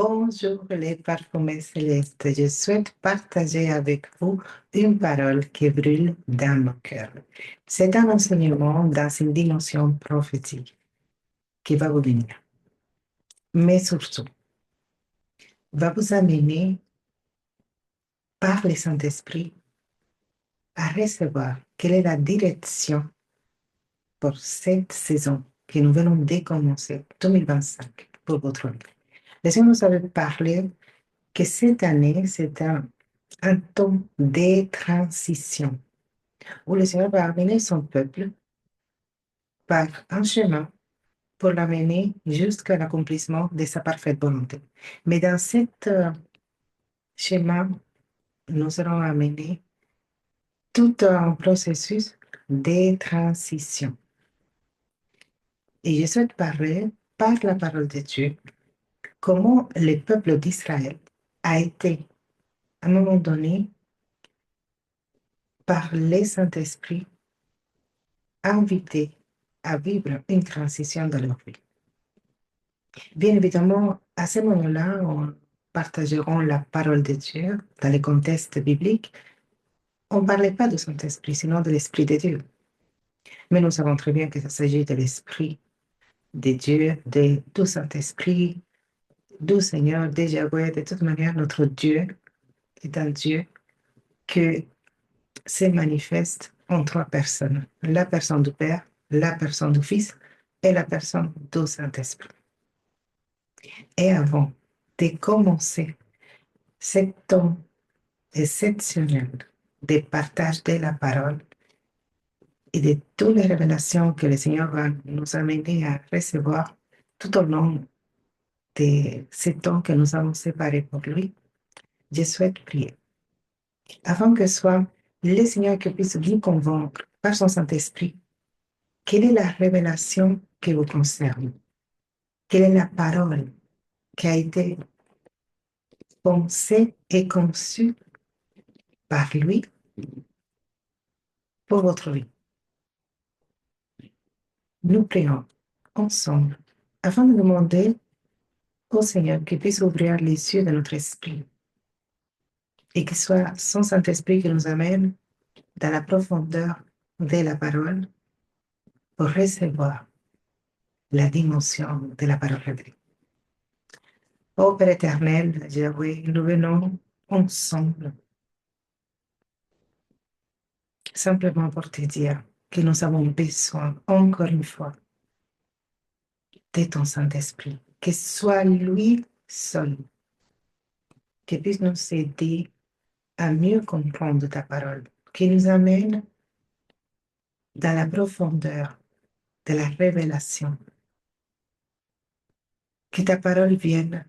Bonjour les parfumés célestes. Je souhaite partager avec vous une parole qui brûle dans mon cœur. C'est un enseignement dans une dimension prophétique qui va vous venir, mais surtout va vous amener par le Saint-Esprit à recevoir quelle est la direction pour cette saison que nous venons de commencer, 2025, pour votre vie. Le Seigneur nous avait parlé que cette année, c'est un temps de transition où le Seigneur va amener son peuple par un chemin pour l'amener jusqu'à l'accomplissement de sa parfaite volonté. Mais dans cet schéma, nous serons amenés tout un processus de transition. Et je souhaite parler par la parole de Dieu comment le peuple d'Israël a été, à un moment donné, par le Saint-Esprit, invité à vivre une transition dans leur vie. Bien évidemment, à ce moment-là, on partagerons la parole de Dieu dans le contexte biblique. On ne parlait pas de Saint-Esprit, sinon de l'Esprit de Dieu. Mais nous savons très bien qu'il s'agit de l'Esprit de Dieu, de tout Saint-Esprit, du Seigneur, de Yahweh. De toute manière, notre Dieu est un Dieu que se manifeste en trois personnes. La personne du Père, la personne du Fils et la personne du Saint-Esprit. Et avant de commencer cet temps exceptionnel de partage de la parole et de toutes les révélations que le Seigneur va nous amener à recevoir tout au long de ce temps que nous avons séparé pour lui, je souhaite prier. Afin que soit le Seigneur qui puisse vous convaincre par son Saint-Esprit quelle est la révélation qui vous concerne, quelle est la parole qui a été pensée et conçue par lui pour votre vie. Nous prions ensemble afin de demander au Seigneur qu'il puisse ouvrir les yeux de notre esprit et que soit son Saint-Esprit qui nous amène dans la profondeur de la parole pour recevoir la dimension de la parole révélée. Ô Père éternel, Yahweh, nous venons ensemble simplement pour te dire que nous avons besoin, encore une fois, de ton Saint-Esprit, que soit lui seul qui puisse nous aider à mieux comprendre ta parole, qui nous amène dans la profondeur de la révélation. Que ta parole vienne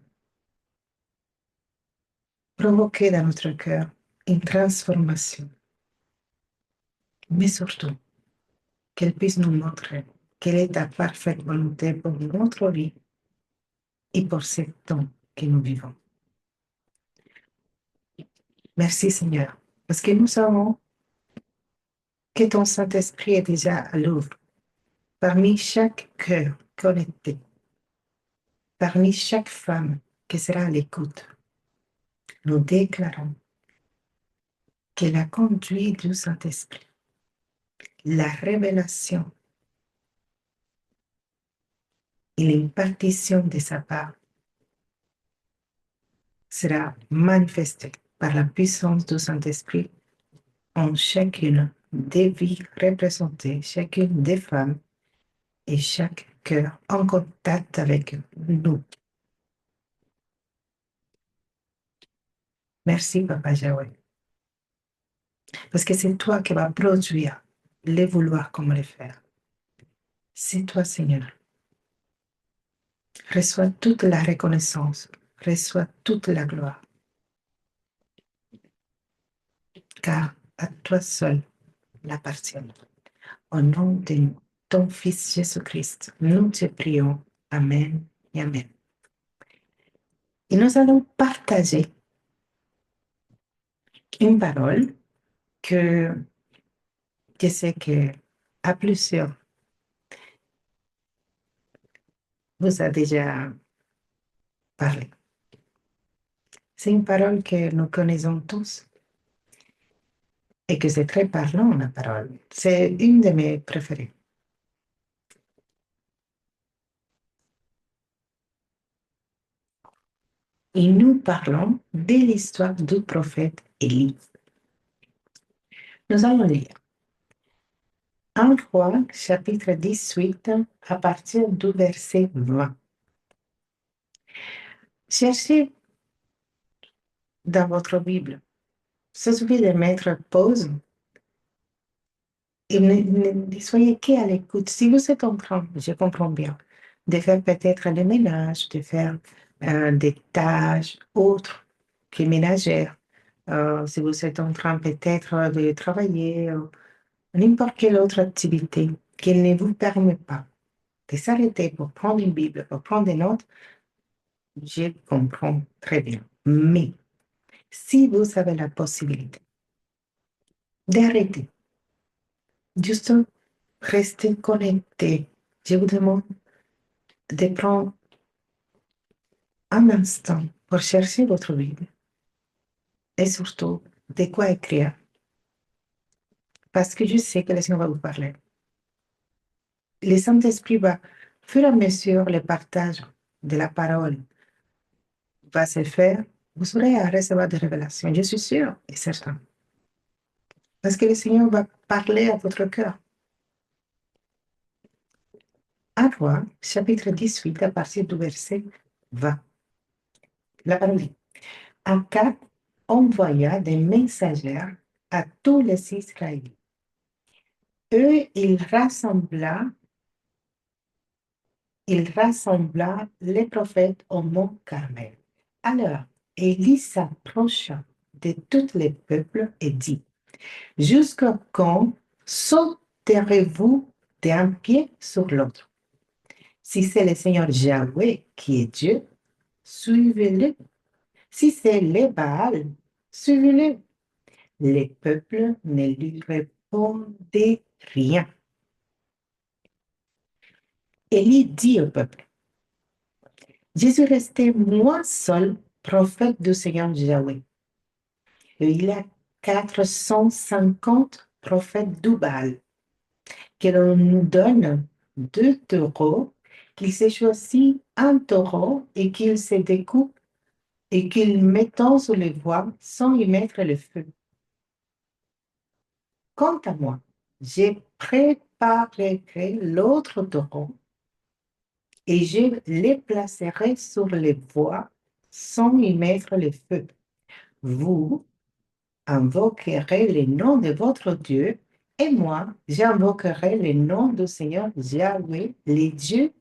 provoquer dans notre cœur une transformation, mais surtout qu'elle puisse nous montrer quelle est ta parfaite volonté pour notre vie et pour ce temps que nous vivons. Merci Seigneur, parce que nous savons que ton Saint-Esprit est déjà à l'œuvre parmi chaque cœur connecté, parmi chaque femme qui sera à l'écoute. Nous déclarons que la conduite du Saint-Esprit, la révélation et l'impartition de sa part sera manifestée par la puissance du Saint-Esprit en chacune des vies représentées, chacune des femmes et chaque cœur en contact avec nous. Merci, Papa Yahweh, parce que c'est toi qui vas produire les vouloir comme les faire. C'est toi, Seigneur. Reçois toute la reconnaissance, reçois toute la gloire, car à toi seul l'appartient. Au nom de ton Fils Jésus-Christ, nous te prions. Amen et Amen. Et nous allons partager une parole que je sais que à plusieurs vous a déjà parlé. C'est une parole que nous connaissons tous et que c'est très parlant, la parole. C'est une de mes préférées. Et nous parlons de l'histoire du prophète Élie. Nous allons lire 1 Roi, chapitre 18, à partir du verset 20. Cherchez dans votre Bible. Il suffit de mettre pause et ne soyez qu'à l'écoute. Si vous êtes en train, je comprends bien, de faire peut-être le ménage, de faire des tâches autres que ménagères, si vous êtes en train peut-être de travailler, n'importe quelle autre activité qui ne vous permet pas de s'arrêter pour prendre une Bible, pour prendre des notes, je comprends très bien. Mais si vous avez la possibilité d'arrêter, juste rester connecté, je vous demande de prendre un instant pour chercher votre Bible et surtout de quoi écrire. Parce que je sais que le Seigneur va vous parler. Le Saint-Esprit va, au fur et à mesure, le partage de la parole va se faire. Vous aurez à recevoir des révélations, je suis sûre et certain. Parce que le Seigneur va parler à votre cœur. 1 Roi, chapitre 18, à partir du verset 20. La parole dit, Akab envoya des messagers à tous les Israélites. Eux, il rassembla les prophètes au mont Carmel. Alors, Élie s'approcha de tous les peuples et dit, Jusqu'à quand sauterez-vous d'un pied sur l'autre? Si c'est le Seigneur Yahweh qui est Dieu, suivez-le. Si c'est les Baal, suivez-le. Les peuples ne lui répondaient rien. Élie dit au peuple, Je suis resté moi seul, prophète du Seigneur Yahweh. Et il y a 450 prophètes du Baal, que l'on nous donne 2 taureaux, qu'il s'est choisi un taureau et qu'il se découpe et qu'il mettant sur les voies sans y mettre le feu. Quant à moi, je préparerai l'autre taureau et je les placerai sur les voies sans y mettre le feu. Vous invoquerez le nom de votre Dieu et moi, j'invoquerai le nom du Seigneur Yahweh, le Dieu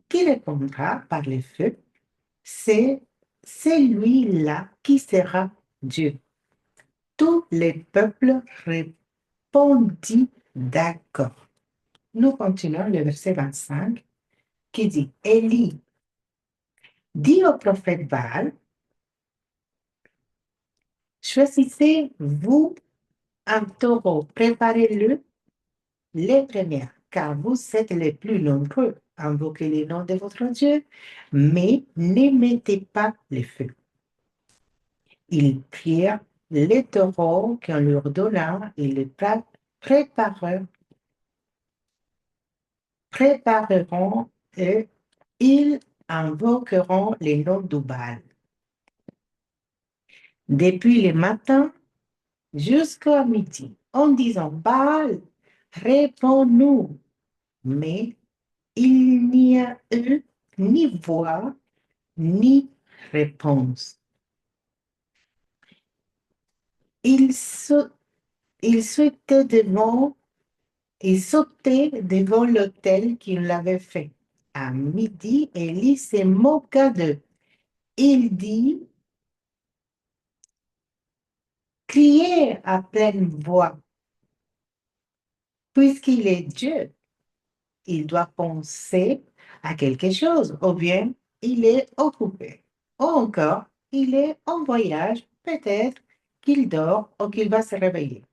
qui répondra par le feu. C'est celui-là qui sera Dieu. Tous les peuples répondit d'accord. Nous continuons le verset 25 qui dit, Élie dit au prophète Baal, choisissez-vous un taureau, préparez-le les premiers, car vous êtes les plus nombreux. Invoquez le nom de votre Dieu, mais ne mettez pas le feu. Ils prirent les taureaux qu'on leur donna et les prépareront et ils invoqueront les noms du Baal. Depuis le matin jusqu'à midi, en disant Baal, réponds-nous. Mais il n'y a eu ni voix ni réponse. Il, sau- il sautait devant Il sautait devant l'autel qu'il avait fait. À midi, Élie se moqua d'eux. Il dit, criez à pleine voix, puisqu'il est Dieu. Il doit penser à quelque chose, ou bien il est occupé, ou encore il est en voyage, peut-être qu'il dort ou qu'il va se réveiller.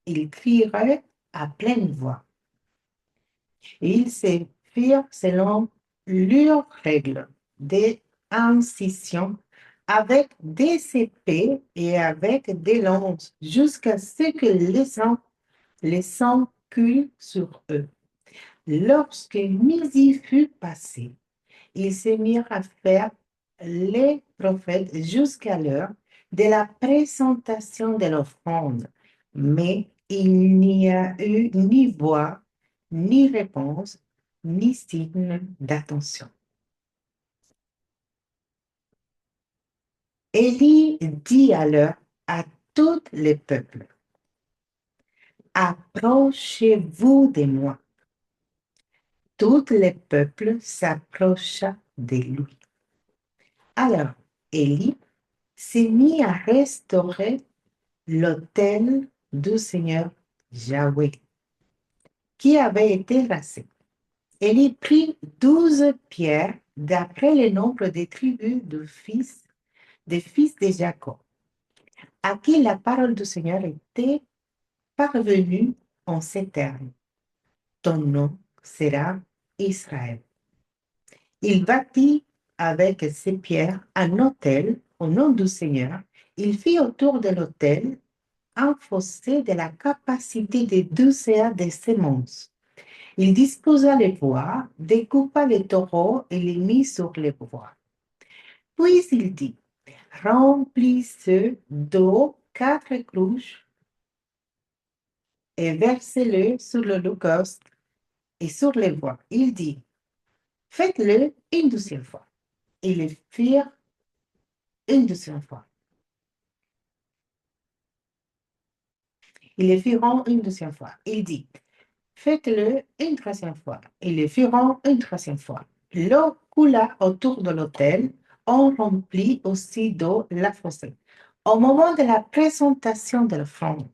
Il crierait à pleine voix. Ils se firent selon leurs règles d'incision avec des épées et avec des lances, jusqu'à ce que les sang coule sur eux. Lorsque midi fut passé, ils se mirent à faire les prophètes jusqu'à l'heure de la présentation de l'offrande. Mais il n'y a eu ni voix, ni réponse, ni signe d'attention. Élie dit alors à tout le peuple, approchez-vous de moi. Tout le peuple s'approcha de lui. Alors, Élie s'est mis à restaurer l'autel du Seigneur Yahweh, qui avait été rasé. Élie prit 12 pierres d'après le nombre des tribus des fils de Jacob, à qui la parole du Seigneur était parvenue en ces termes. Ton nom sera Israël. Il bâtit avec ces pierres un autel au nom du Seigneur. Il fit autour de l'autel un fossé de la capacité de 12 CA de semences. Il disposa les bois, découpa les taureaux et les mit sur les bois. Puis il dit, remplissez d'eau 4 cruches et versez-le sur l'holocauste et sur les bois. Il dit, faites-le une deuxième fois. Ils le firent une deuxième fois. Ils le firent une deuxième fois. Il dit, faites-le une troisième fois. Ils le firent une troisième fois. L'eau coula autour de l'autel. On remplit aussi d'eau la fossée. Au moment de la présentation de l'offrande,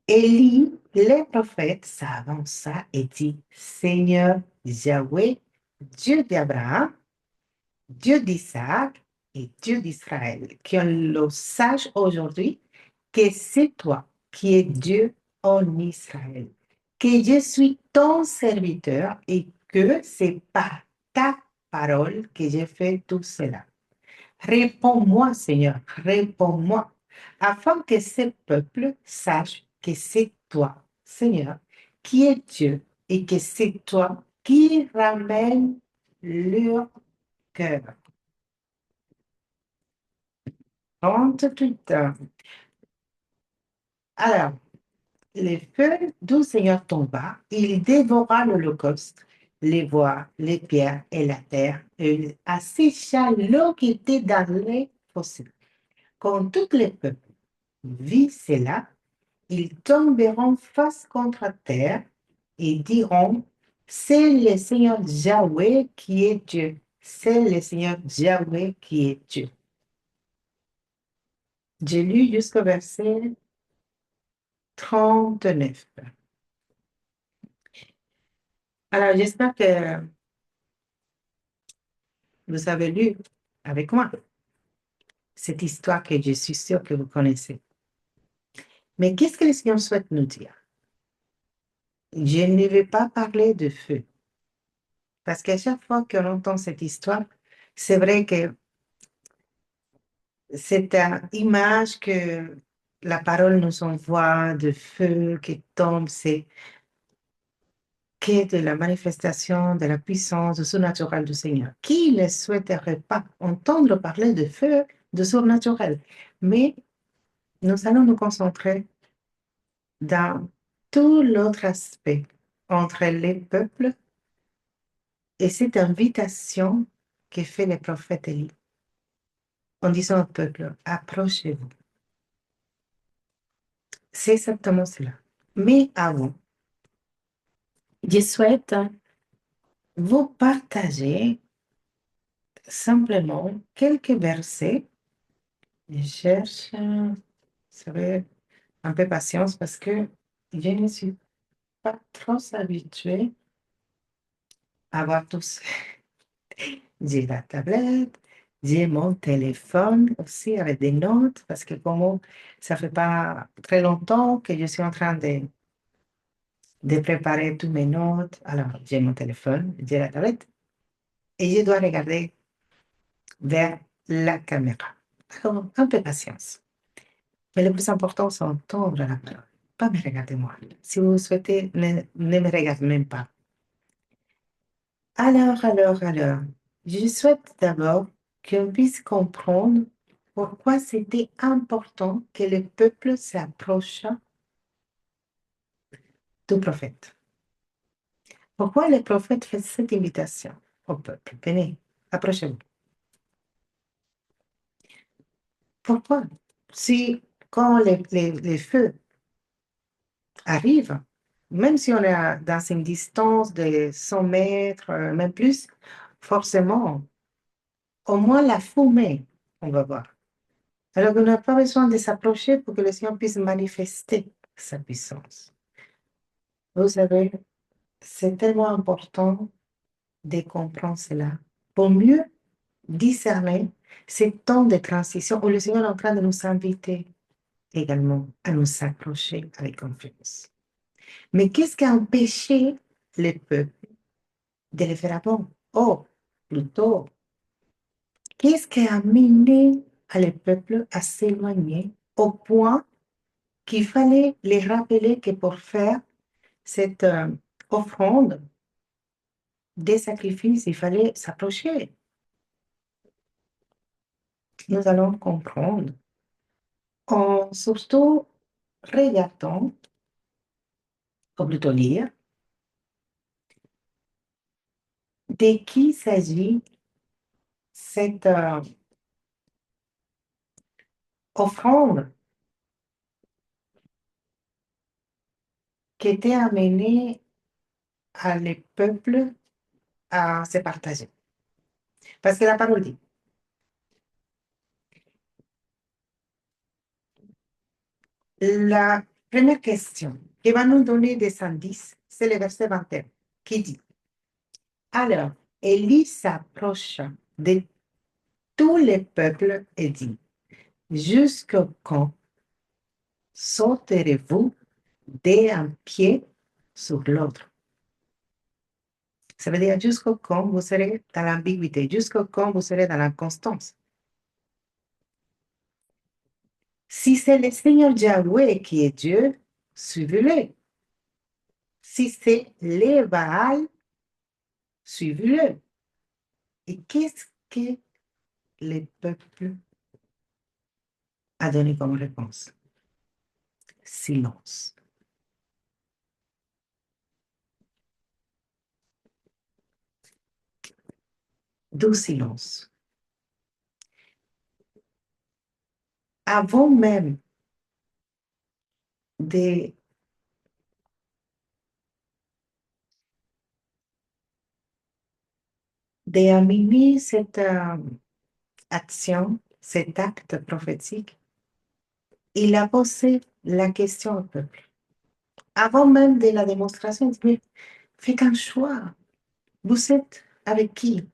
Élie, le prophète, s'avança et dit, Seigneur Yahweh, Dieu d'Abraham, Dieu d'Isaac et Dieu d'Israël, qu'on le sache aujourd'hui que c'est toi qui es Dieu en Israël, que je suis ton serviteur et que c'est par ta parole que j'ai fait tout cela. Réponds-moi, Seigneur, réponds-moi, afin que ce peuple sache que c'est toi, Seigneur, qui es Dieu et que c'est toi qui ramène leur cœur. 38 ans. Alors, le feu du Seigneur tomba, il dévora l'holocauste, les bois, les pierres et la terre, et il assécha l'eau qui était dans les fossés. Quand tout le peuple vit cela, ils tomberont face contre terre et diront, c'est le Seigneur Yahweh qui est Dieu. C'est le Seigneur Yahweh qui est Dieu. J'ai lu jusqu'au verset 39. Alors, j'espère que vous avez lu avec moi cette histoire que je suis sûre que vous connaissez. Mais qu'est-ce que le Seigneur souhaite nous dire? Je ne vais pas parler de feu, parce qu'à chaque fois qu'on entend cette histoire, c'est vrai que c'est une image que la parole nous envoie de feu qui tombe, c'est que de la manifestation de la puissance surnaturelle du Seigneur. Qui ne souhaiterait pas entendre parler de feu, de surnaturel? Mais nous allons nous concentrer dans tout l'autre aspect entre les peuples et cette invitation que fait le prophète Élie en disant au peuple, approchez-vous. C'est exactement cela. Mais avant, je souhaite vous partager simplement quelques versets. Je cherche, serait un peu patience parce que je ne suis pas trop habituée à voir tous. J'ai la tablette, j'ai mon téléphone aussi avec des notes parce que comme ça fait pas très longtemps que je suis en train de préparer toutes mes notes, alors j'ai mon téléphone, j'ai la tablette et je dois regarder vers la caméra. Alors, un peu de patience. Mais le plus important, c'est entendre la parole. Pas me regarder moi. Si vous souhaitez, ne me regardez même pas. Alors, je souhaite d'abord qu'on puisse comprendre pourquoi c'était important que le peuple s'approchât du prophète. Pourquoi le prophète fait cette invitation au peuple? Venez, approchez-vous. Pourquoi? Si, quand les feux arrivent, même si on est dans une distance de 100 mètres, même plus, forcément, au moins la fumée, on va voir. Alors on n'a pas besoin de s'approcher pour que le Seigneur puisse manifester sa puissance. Vous savez, c'est tellement important de comprendre cela pour mieux discerner ces temps de transition où le Seigneur est en train de nous inviter également à nous approcher avec confiance. Mais qu'est-ce qui a empêché le peuple de le faire avant? Oh, plutôt, qu'est-ce qui a amené le peuple à s'éloigner au point qu'il fallait les rappeler que pour faire cette offrande des sacrifices, il fallait s'approcher. Nous allons comprendre en surtout regardant, ou plutôt lire, de qui s'agit cette offrande qui était amenée à le peuple à se partager. Parce que la parole dit, la première question qui va nous donner des indices, c'est le verset 21 qui dit, alors, Élie s'approcha de tous les peuples et dit, jusqu'au quand sauterez-vous d'un pied sur l'autre? Ça veut dire jusqu'au quand vous serez dans l'ambiguïté, jusqu'au quand vous serez dans l'inconstance. Si c'est le Seigneur Yahweh qui est Dieu, suivez-le. Si c'est les Baal, suivez-le. Et qu'est-ce que le peuple a donné comme réponse? Silence. Du silence. Avant même de, d'amener cette action, cet acte prophétique, il a posé la question au peuple. Avant même de la démonstration, il dit, mais faites un choix. Vous êtes avec qui?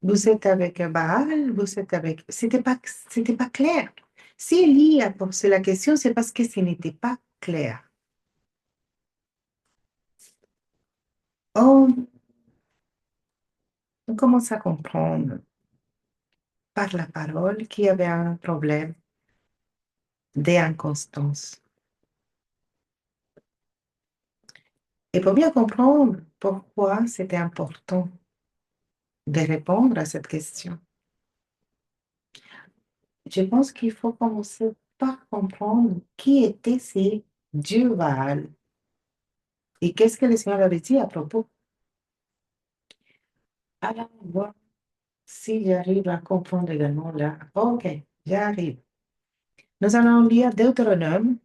Vous êtes avec Baal? Vous êtes avec... C'était pas clair. Si Élie a posé la question, c'est parce que ce n'était pas clair. On commence à comprendre par la parole qu'il y avait un problème d'inconstance. Et pour bien comprendre pourquoi c'était important de répondre à cette question, je pense qu'il faut commencer par comprendre qui était ces dieux Baal et qu'est-ce que le Seigneur avait dit à propos. Alors, voir si j'arrive à comprendre également là. Ok, j'arrive. Nous allons lire Deutéronome.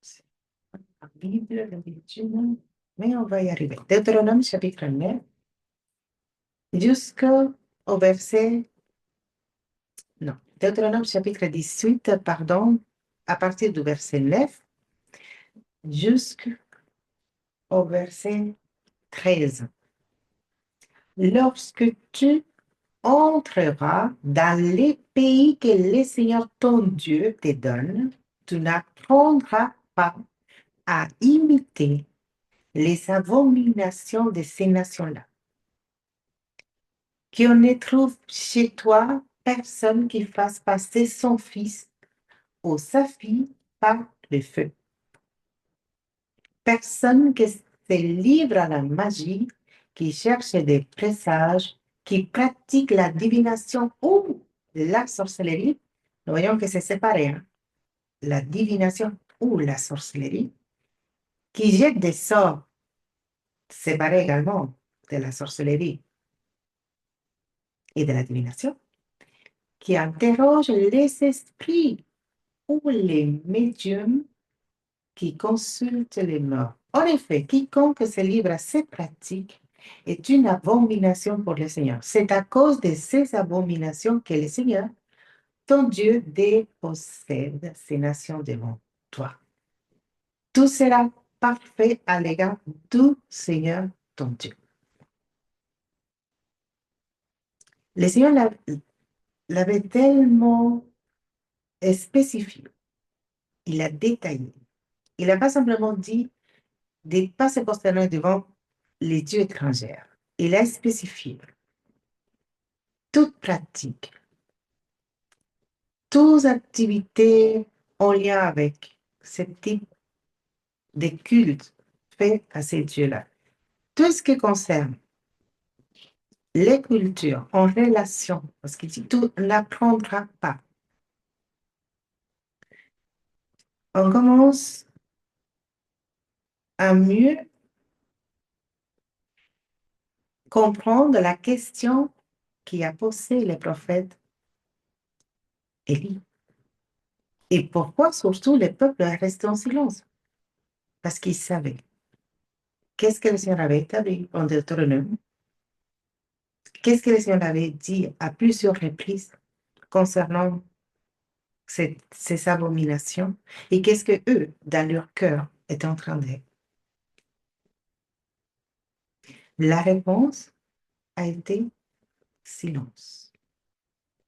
C'est pas la Bible d'habitude, mais on va y arriver. Deutéronome chapitre 9 jusqu'au verset, non, Deutéronome chapitre 18, pardon, à partir du verset 9 jusqu'au verset 13. Lorsque tu entreras dans les pays que le Seigneur ton Dieu te donne, tu n'apprendras pas à imiter les abominations de ces nations-là. Qu'on ne trouve chez toi personne qui fasse passer son fils ou sa fille par le feu. Personne qui se livre à la magie, qui cherche des présages, qui pratique la divination ou la sorcellerie. Nous voyons que c'est séparé, hein? La divination ou la sorcellerie, qui jette des sorts, séparés également de la sorcellerie et de la divination, qui interroge les esprits ou les médiums qui consulte les morts. En effet, quiconque se livre à ces pratiques est une abomination pour le Seigneur. C'est à cause de ces abominations que le Seigneur, ton Dieu, dépossède ces nations devant toi. Tout sera parfait à l'égard du Seigneur, ton Dieu. Le Seigneur l'avait tellement spécifié, il a détaillé. Il n'a pas simplement dit de ne pas se prosterner devant les dieux étrangers. Il a spécifié toute pratique, toute activité en lien avec ce type de culte fait à ces dieux-là. Tout ce qui concerne les cultures en relation, parce qu'il dit tout n'apprendra pas. On commence à mieux comprendre la question qui a posé le prophète Élie. Et pourquoi surtout le peuple est resté en silence? Parce qu'il savait. Qu'est-ce que le Seigneur avait établi en Deutéronome? Qu'est-ce que le Seigneur avait dit à plusieurs reprises concernant ces abominations? Et qu'est-ce que eux, dans leur cœur, étaient en train de... La réponse a été silence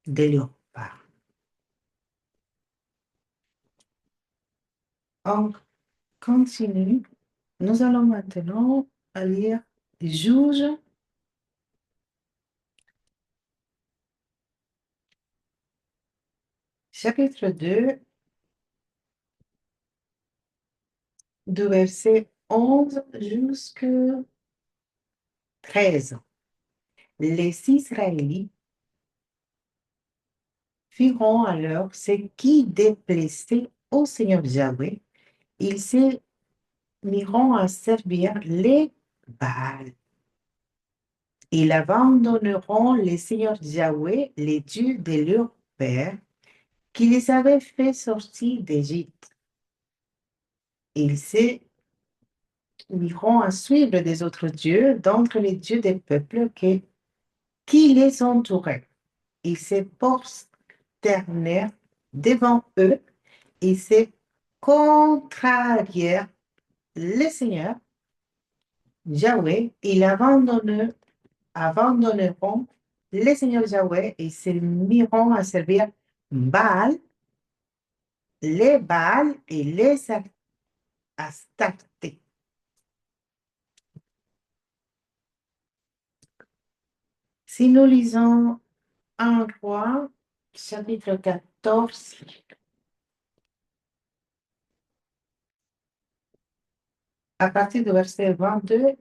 de leur part. On continue. Nous allons maintenant lire Juge, chapitre 2, du verset 11 jusqu'à 13. Les Israélites firent alors ce qui déplaisait au Seigneur Yahweh. Ils se mirent à servir les Baals. Ils abandonneront le Seigneur Yahweh, les dieux de leur père, qui les avait fait sortir d'Égypte. Ils se mirent à suivre des autres dieux d'entre les dieux des peuples qui les entouraient. Ils se prosternèrent devant eux et se contrarièrent le Seigneur, Yahweh, ils abandonneront le Seigneur Yahweh et se miront à servir Baal, les Baal et les Astartés. Si nous lisons 1 Roi, chapitre 14, à partir du verset 22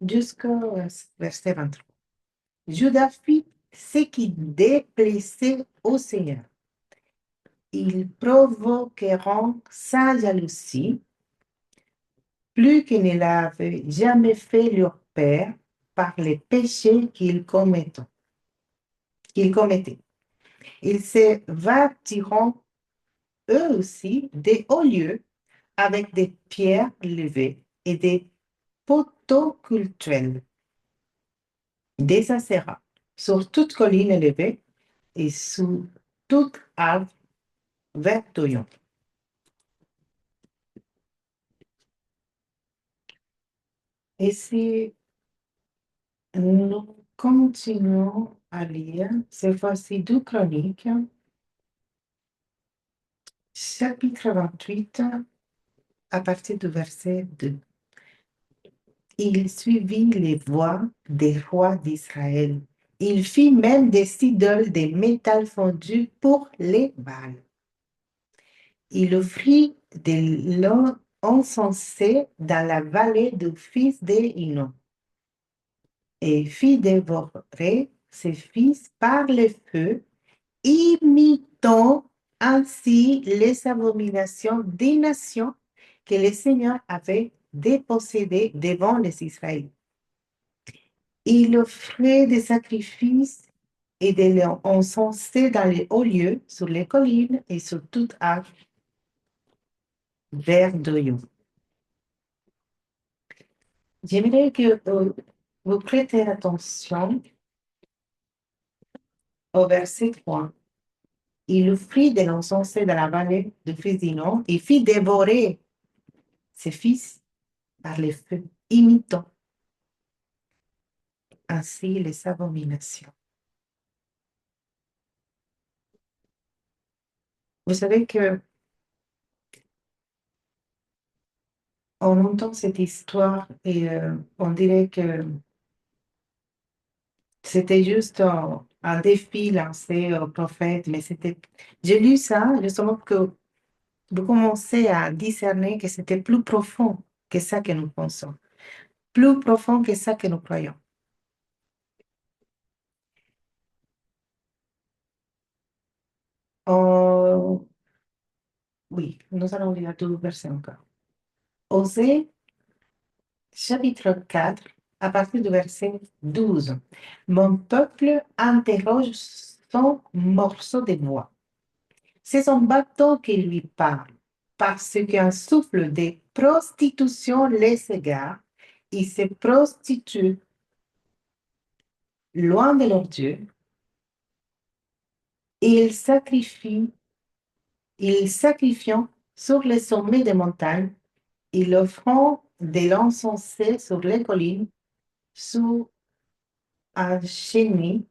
jusqu'au verset 23. Judas fit ce qui déplaisait au Seigneur. Ils provoqueront sa jalousie, plus qu'ils ne l'avaient jamais fait leur père par les péchés qu'ils commettaient. Ils se bâtiront eux aussi des hauts lieux avec des pierres levées et des poteaux cultuels, des acéras sur toute colline élevée et sous tout arbre verdoyant. Et si nous continuons à lire, cette fois-ci 2 Chroniques, chapitre 28, à partir du verset 2. Il suivit les voies des rois d'Israël. Il fit même des idoles de métal fondu pour les Baals. Il offrit de l'eau encensée dans la vallée du fils d'Hénon et fit dévorer ses fils par le feu, imitant ainsi les abominations des nations que le Seigneur avait dépossédées devant les Israélites. Il offrait des sacrifices et de l'encens dans les hauts lieux, sur les collines et sur toute arbre verdoyant. J'aimerais que vous prêtez attention au verset 3. Il offrit de l'encens dans la vallée de Frésinon et fit dévorer ses fils par les feux, imitant ainsi les abominations. Vous savez que on entend cette histoire et on dirait que c'était juste un défi lancé au prophète, mais c'était. J'ai lu ça justement que vous commencez à discerner que c'était plus profond que ça que nous pensons, plus profond que ça que nous croyons. Oh, oui, nous allons lire tout le verset encore. Osée, chapitre 4, à partir du verset 12. Mon peuple interroge son morceau de bois. C'est son bâton qui lui parle, parce qu'un souffle de prostitution les égare. Ils se prostituent loin de leur Dieu. Ils sacrifient, ils sacrifiant sur les sommets des montagnes. Ils offrant de l'encens sur les collines, sous un chéni,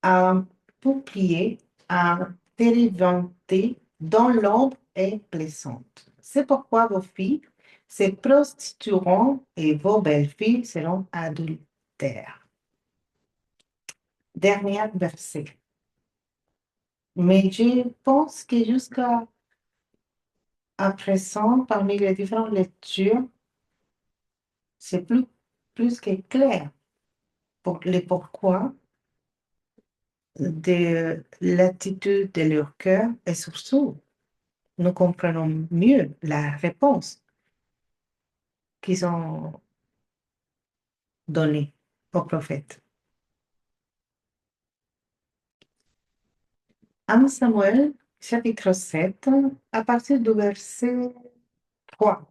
un peuplier, un térébinthé dont l'ombre est plaisante. C'est pourquoi vos filles se prostitueront et vos belles filles seront adultères. Dernier verset. Mais je pense que jusqu'à présent, parmi les différentes lectures, c'est plus que clair pour les pourquoi de l'attitude de leur cœur et surtout, nous comprenons mieux la réponse qu'ils ont donnée au prophète. 1 Samuel, chapitre 7, à partir du verset 3.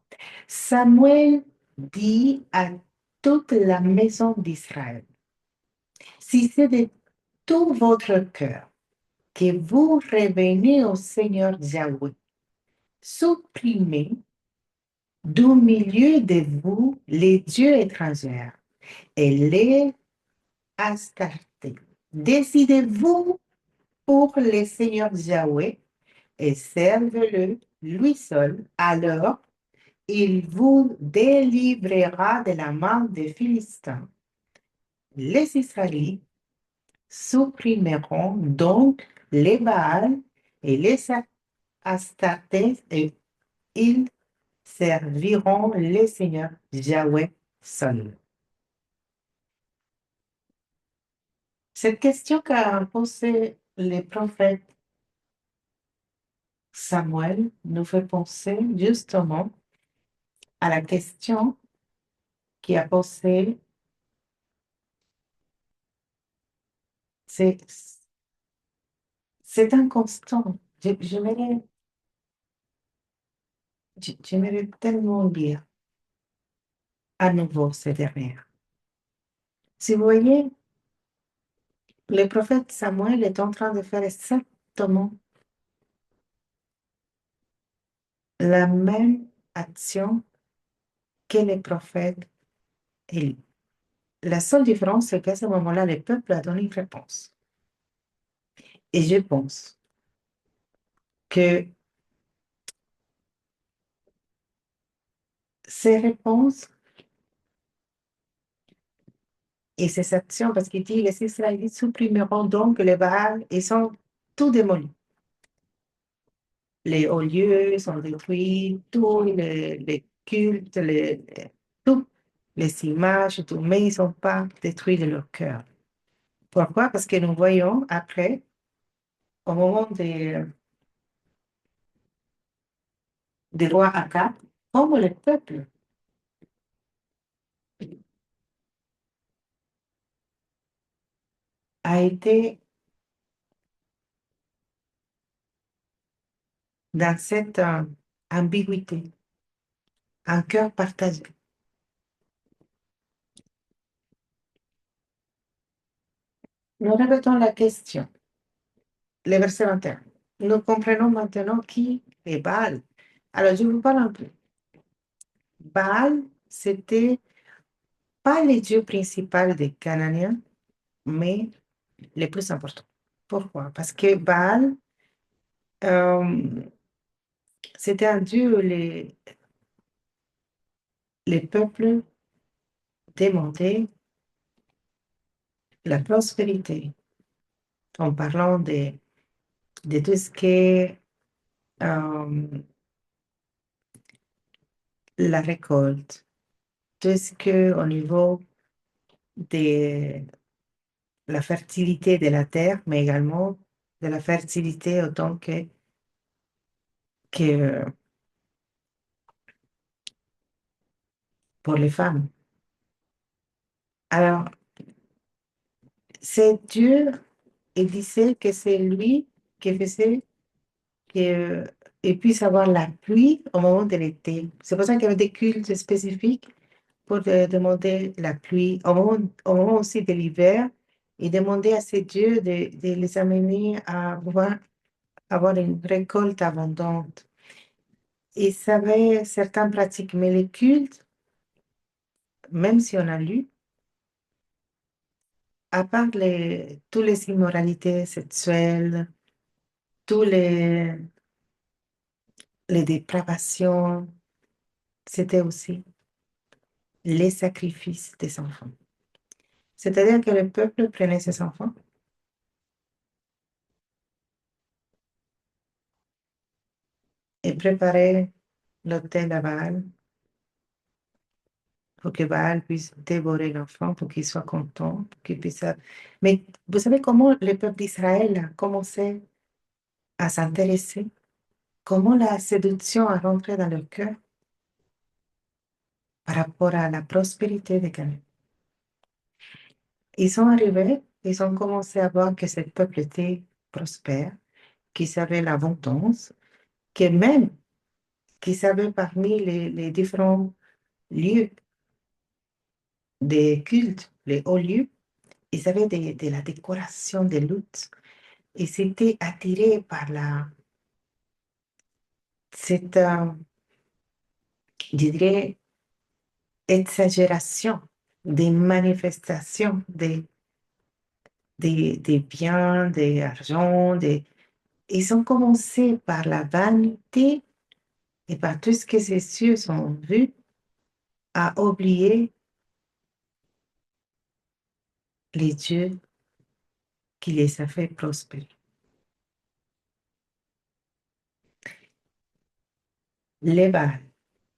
Samuel dit à toute la maison d'Israël, si c'est de tout votre cœur que vous revenez au Seigneur Yahweh, supprimez du milieu de vous les dieux étrangers et les Astartés. Décidez-vous pour le Seigneur Yahweh et servez-le lui seul. Alors, il vous délivrera de la main des Philistins. Les Israélites supprimeront donc les Baals et les Astartés et ils serviront le Seigneur Yahweh seul. Cette question qu'a posée le prophète Samuel nous fait penser justement à la question qui a posé, c'est inconstant. J'aimerais tellement lire à nouveau ces dernières. Si vous voyez, le prophète Samuel est en train de faire exactement la même action que les prophètes Élie. La seule différence, c'est qu'à ce moment-là, le peuple a donné une réponse. Et je pense que ces réponses Et ces actions, parce qu'il dit, les Israélites supprimeront donc les Baals et sont tout démolis. Les hauts lieux sont détruits, tous les cultes, tout, les images, tout, mais ils ne sont pas détruits de leur cœur. Pourquoi? Parce que nous voyons après, au moment des rois Akab, comment le peuple a été dans cette ambiguïté, un cœur partagé. Nous répétons la question, le verset 21. Nous comprenons maintenant qui est Baal. Alors, je vous parle un peu. Baal, c'était pas le dieu principal des Cananéens, mais le plus important. Pourquoi? Parce que Baal, euh, c'était un dieu où les peuples demandaient la prospérité en parlant de tout ce qui est la récolte, tout ce que au niveau de la fertilité de la terre, mais également de la fertilité autant que pour les femmes. Alors, c'est Dieu, il disait que c'est lui qui faisait qu'il puisse avoir la pluie au moment de l'été. C'est pour ça qu'il y avait des cultes spécifiques pour demander la pluie. Au moment aussi de l'hiver, il demandait à ces dieux de les amener à pouvoir avoir une récolte abondante. Il savait certaines pratiques, mais les cultes, même si on a lu, à part toutes les immoralités sexuelles, tous les dépravations, c'était aussi les sacrifices des enfants. C'est-à-dire que le peuple prenait ses enfants et préparait l'autel à Baal pour que Baal puisse dévorer l'enfant, pour qu'il soit content, pour qu'il puisse... Mais vous savez comment le peuple d'Israël a commencé à s'intéresser, comment la séduction a rentré dans leur cœur par rapport à la prospérité de Canaan. Ils sont arrivés, ils ont commencé à voir que ce peuple était prospère, qu'ils savaient l'abondance, que même qu'ils savaient parmi les différents lieux des cultes, les hauts lieux, ils avaient de la décoration, des luttes. Ils s'étaient attirés par cette, je dirais, exagération des manifestations des biens, des argent, ils ont commencé par la vanité et par tout ce que ces cieux ont vu à oublier les dieux qui les a fait prospérer. Les Baals.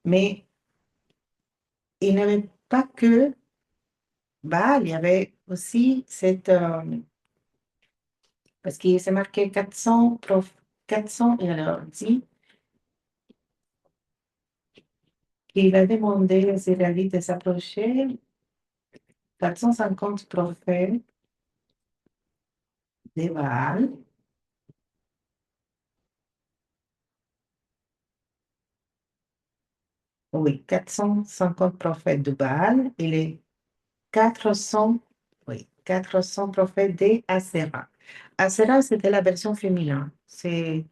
Mais il n'y avait pas que Baal, il y avait aussi cette... parce qu'il s'est marqué 400, 400 et alors dit qu'il a demandé aux Israélites de s'approcher 450 prophètes de Baal. Oui, 450 prophètes de Baal et les 400, oui, 400 prophètes d'Asera. Asera, c'était la version féminin. C'était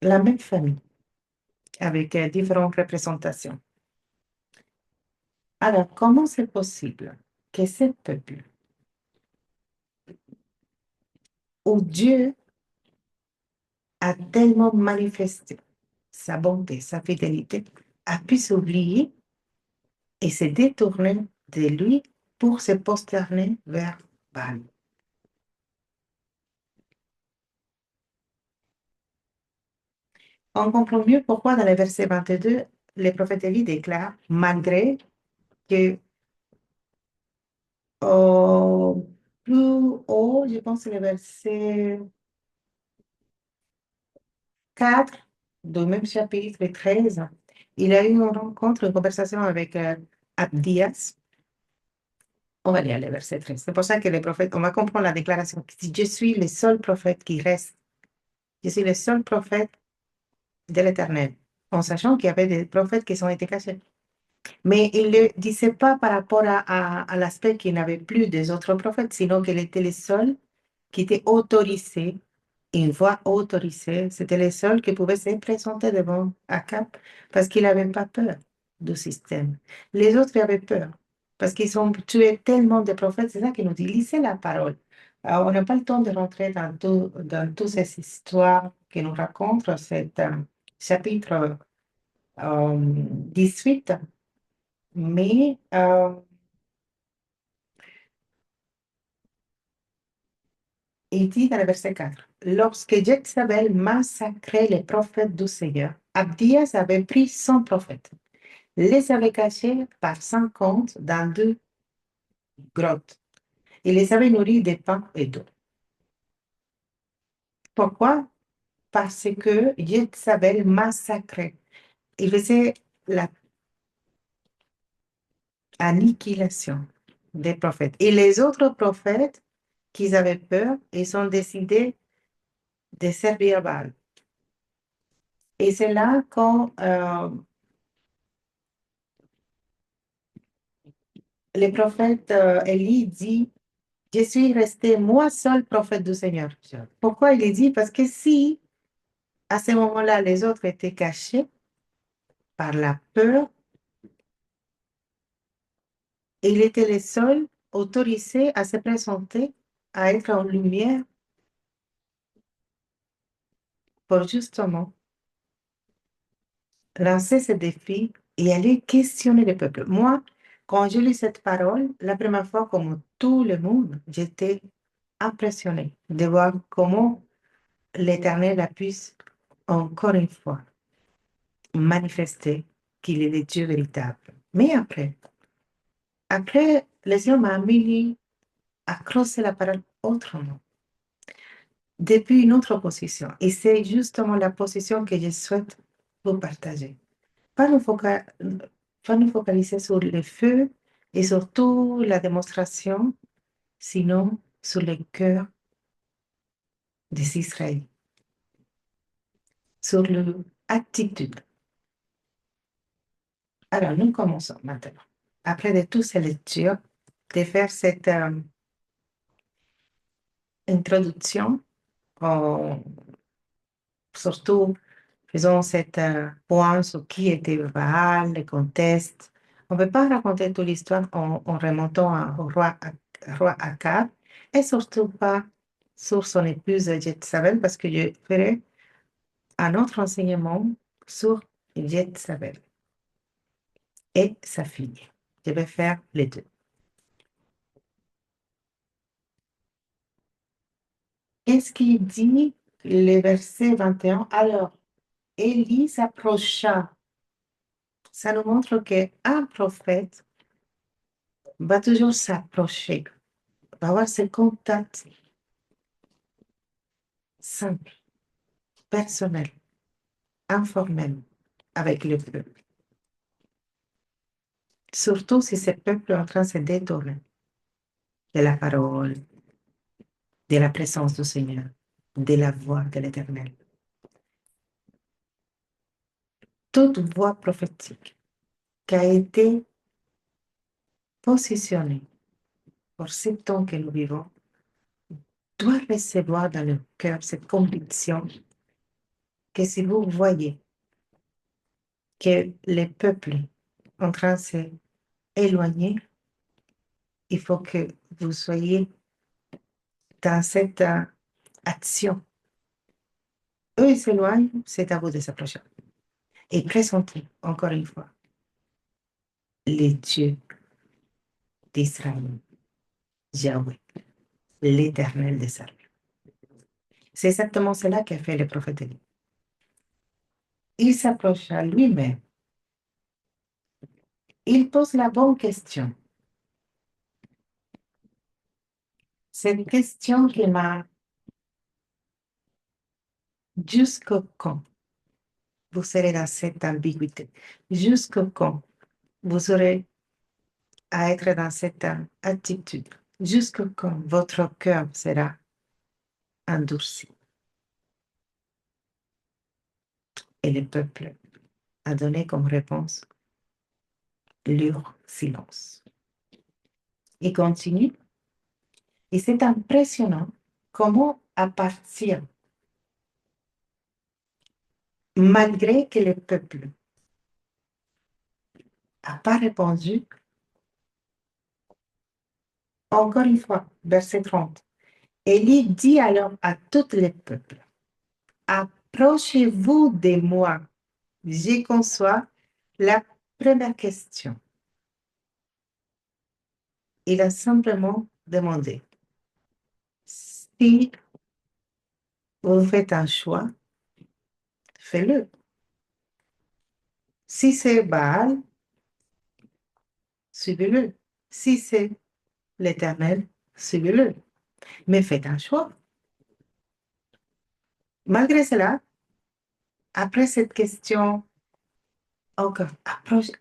la même famille avec différentes représentations. Alors, comment c'est possible que ce peuple, où Dieu a tellement manifesté sa bonté, sa fidélité, a pu s'oublier et s'est détourné de lui pour se prosterner vers Baal. On comprend mieux pourquoi dans le verset 22, le prophète Élie déclare, malgré que au plus haut, je pense que c'est le verset 4 du même chapitre 13, il a eu une rencontre, une conversation avec Abdias. On va lire le verset 13. C'est pour ça que les prophètes, on va comprendre la déclaration. Si je suis le seul prophète qui reste, je suis le seul prophète de l'Éternel, en sachant qu'il y avait des prophètes qui ont été cachés. Mais il ne le disait pas par rapport à l'aspect qu'il n'avait plus des autres prophètes, sinon qu'il était le seul qui était autorisé, une voix autorisée. C'était le seul qui pouvait se présenter devant Akab parce qu'il n'avait pas peur du système. Les autres avaient peur parce qu'ils ont tué tellement de prophètes. C'est ça qui nous dit, lisez la parole. Alors, on n'a pas le temps de rentrer dans toutes ces histoires que nous raconte cet chapitre 18, mais il dit dans le verset 4, lorsque Jezabel massacrait les prophètes du Seigneur, Abdias avait pris 100 prophètes, les avait cachés par 50 dans 2 grottes et les avait nourris de pain et d'eau. Pourquoi? Parce que Jezabel massacrait. Il faisait l'annihilation des prophètes. Et les autres prophètes qui avaient peur, ils ont décidé de servir Baal. Et c'est là quand le prophète Élie dit, je suis resté moi seul prophète du Seigneur. Pourquoi il dit? Parce que si à ce moment-là les autres étaient cachés par la peur, il était le seul autorisé à se présenter, à être en lumière pour justement lancer ce défi et aller questionner le peuple. Moi, quand je lis cette parole, la première fois, comme tout le monde, j'étais impressionnée de voir comment l'Éternel a pu, encore une fois, manifester qu'il est le Dieu véritable. Mais après, les hommes m'ont mis à creuser la parole autrement, depuis une autre position. Et c'est justement la position que je souhaite vous partager. Pas nous, pas nous focaliser sur le feu et surtout la démonstration, sinon sur le cœur des Israéliens, sur leur attitude. Alors, nous commençons maintenant. Après de toutes ces lectures, de faire cette introduction, surtout faisons cette point sur qui était Baal, le contexte. On ne peut pas raconter toute l'histoire en remontant au roi Akab et surtout pas sur son épouse Jezabel parce que je ferai un autre enseignement sur Jezabel et sa fille. Je vais faire les deux. Qu'est-ce qu'il dit le verset 21? Alors, Élie s'approcha. Ça nous montre qu'un prophète va toujours s'approcher, va avoir ce contact simple, personnel, informel avec le peuple. Surtout si ce peuple est en train de se détourner de la parole, de la présence du Seigneur, de la voix de l'Éternel. Toute voix prophétique qui a été positionnée pour ce temps que nous vivons doit recevoir dans le cœur cette conviction que si vous voyez que le peuple est en train de s'éloigner, il faut que vous soyez dans cette action. Eux, ils s'éloignent, c'est à vous de s'approcher. Et pressentez, encore une fois, les dieux d'Israël, Yahweh, l'Éternel des armées. C'est exactement cela qu'a fait le prophète Élie. Il s'approche à lui-même. Il pose la bonne question. Cette question qui m'a jusqu'au quand vous serez dans cette ambiguïté, jusqu'au quand vous aurez à être dans cette attitude, jusqu'au quand votre cœur sera endurci. Et le peuple a donné comme réponse leur silence. Il continue, et c'est impressionnant comment à partir, malgré que le peuple n'a pas répondu, encore une fois, verset 30, Élie dit alors à tout le peuple, approchez-vous de moi. J'y conçois la première question. Il a simplement demandé, si vous faites un choix, faites-le. Si c'est Baal, suivez-le. Si c'est l'Éternel, suivez-le. Mais faites un choix. Malgré cela, après cette question, encore, approche,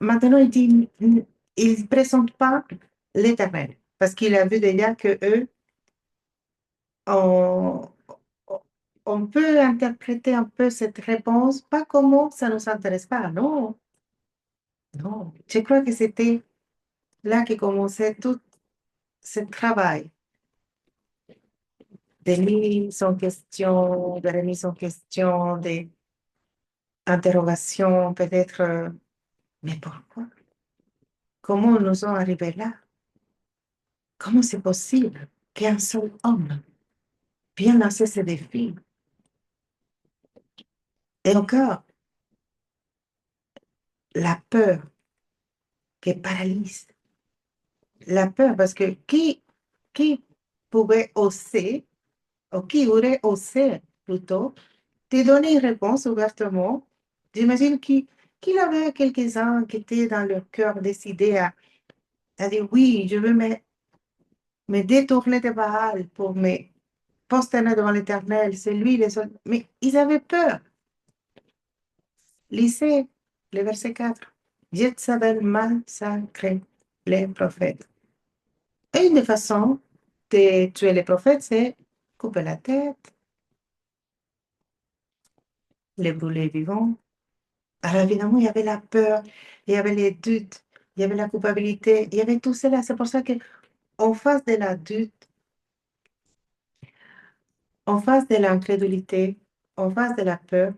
maintenant il dit, il ne présente pas l'Éternel, parce qu'il a vu déjà que eux, on, on peut interpréter un peu cette réponse, pas comment ça ne nous intéresse pas, non, non. Je crois que c'était là que commençait tout ce travail de mise en question, de remise en question, d'interrogation, peut-être, mais pourquoi? Comment nous sommes arrivés là? Comment c'est possible qu'un seul homme vienne lancer ce défi? Et encore, la peur qui paralyse. La peur, parce que qui pouvait oser, ou qui aurait osé plutôt, te donner une réponse ouvertement? J'imagine qu'il y avait quelques-uns qui étaient dans leur cœur décidés à dire oui, je veux me détourner de Baal pour me prosterner devant l'Éternel, c'est lui les autres. Mais ils avaient peur. Lisez le verset 4. Jézabel massacrait les prophètes. Et une des façons de tuer les prophètes, c'est couper la tête, les brûler vivants. Alors évidemment, il y avait la peur, il y avait les doutes, il y avait la culpabilité, il y avait tout cela. C'est pour ça qu'en face de la doute, en face de l'incrédulité, en face de la peur,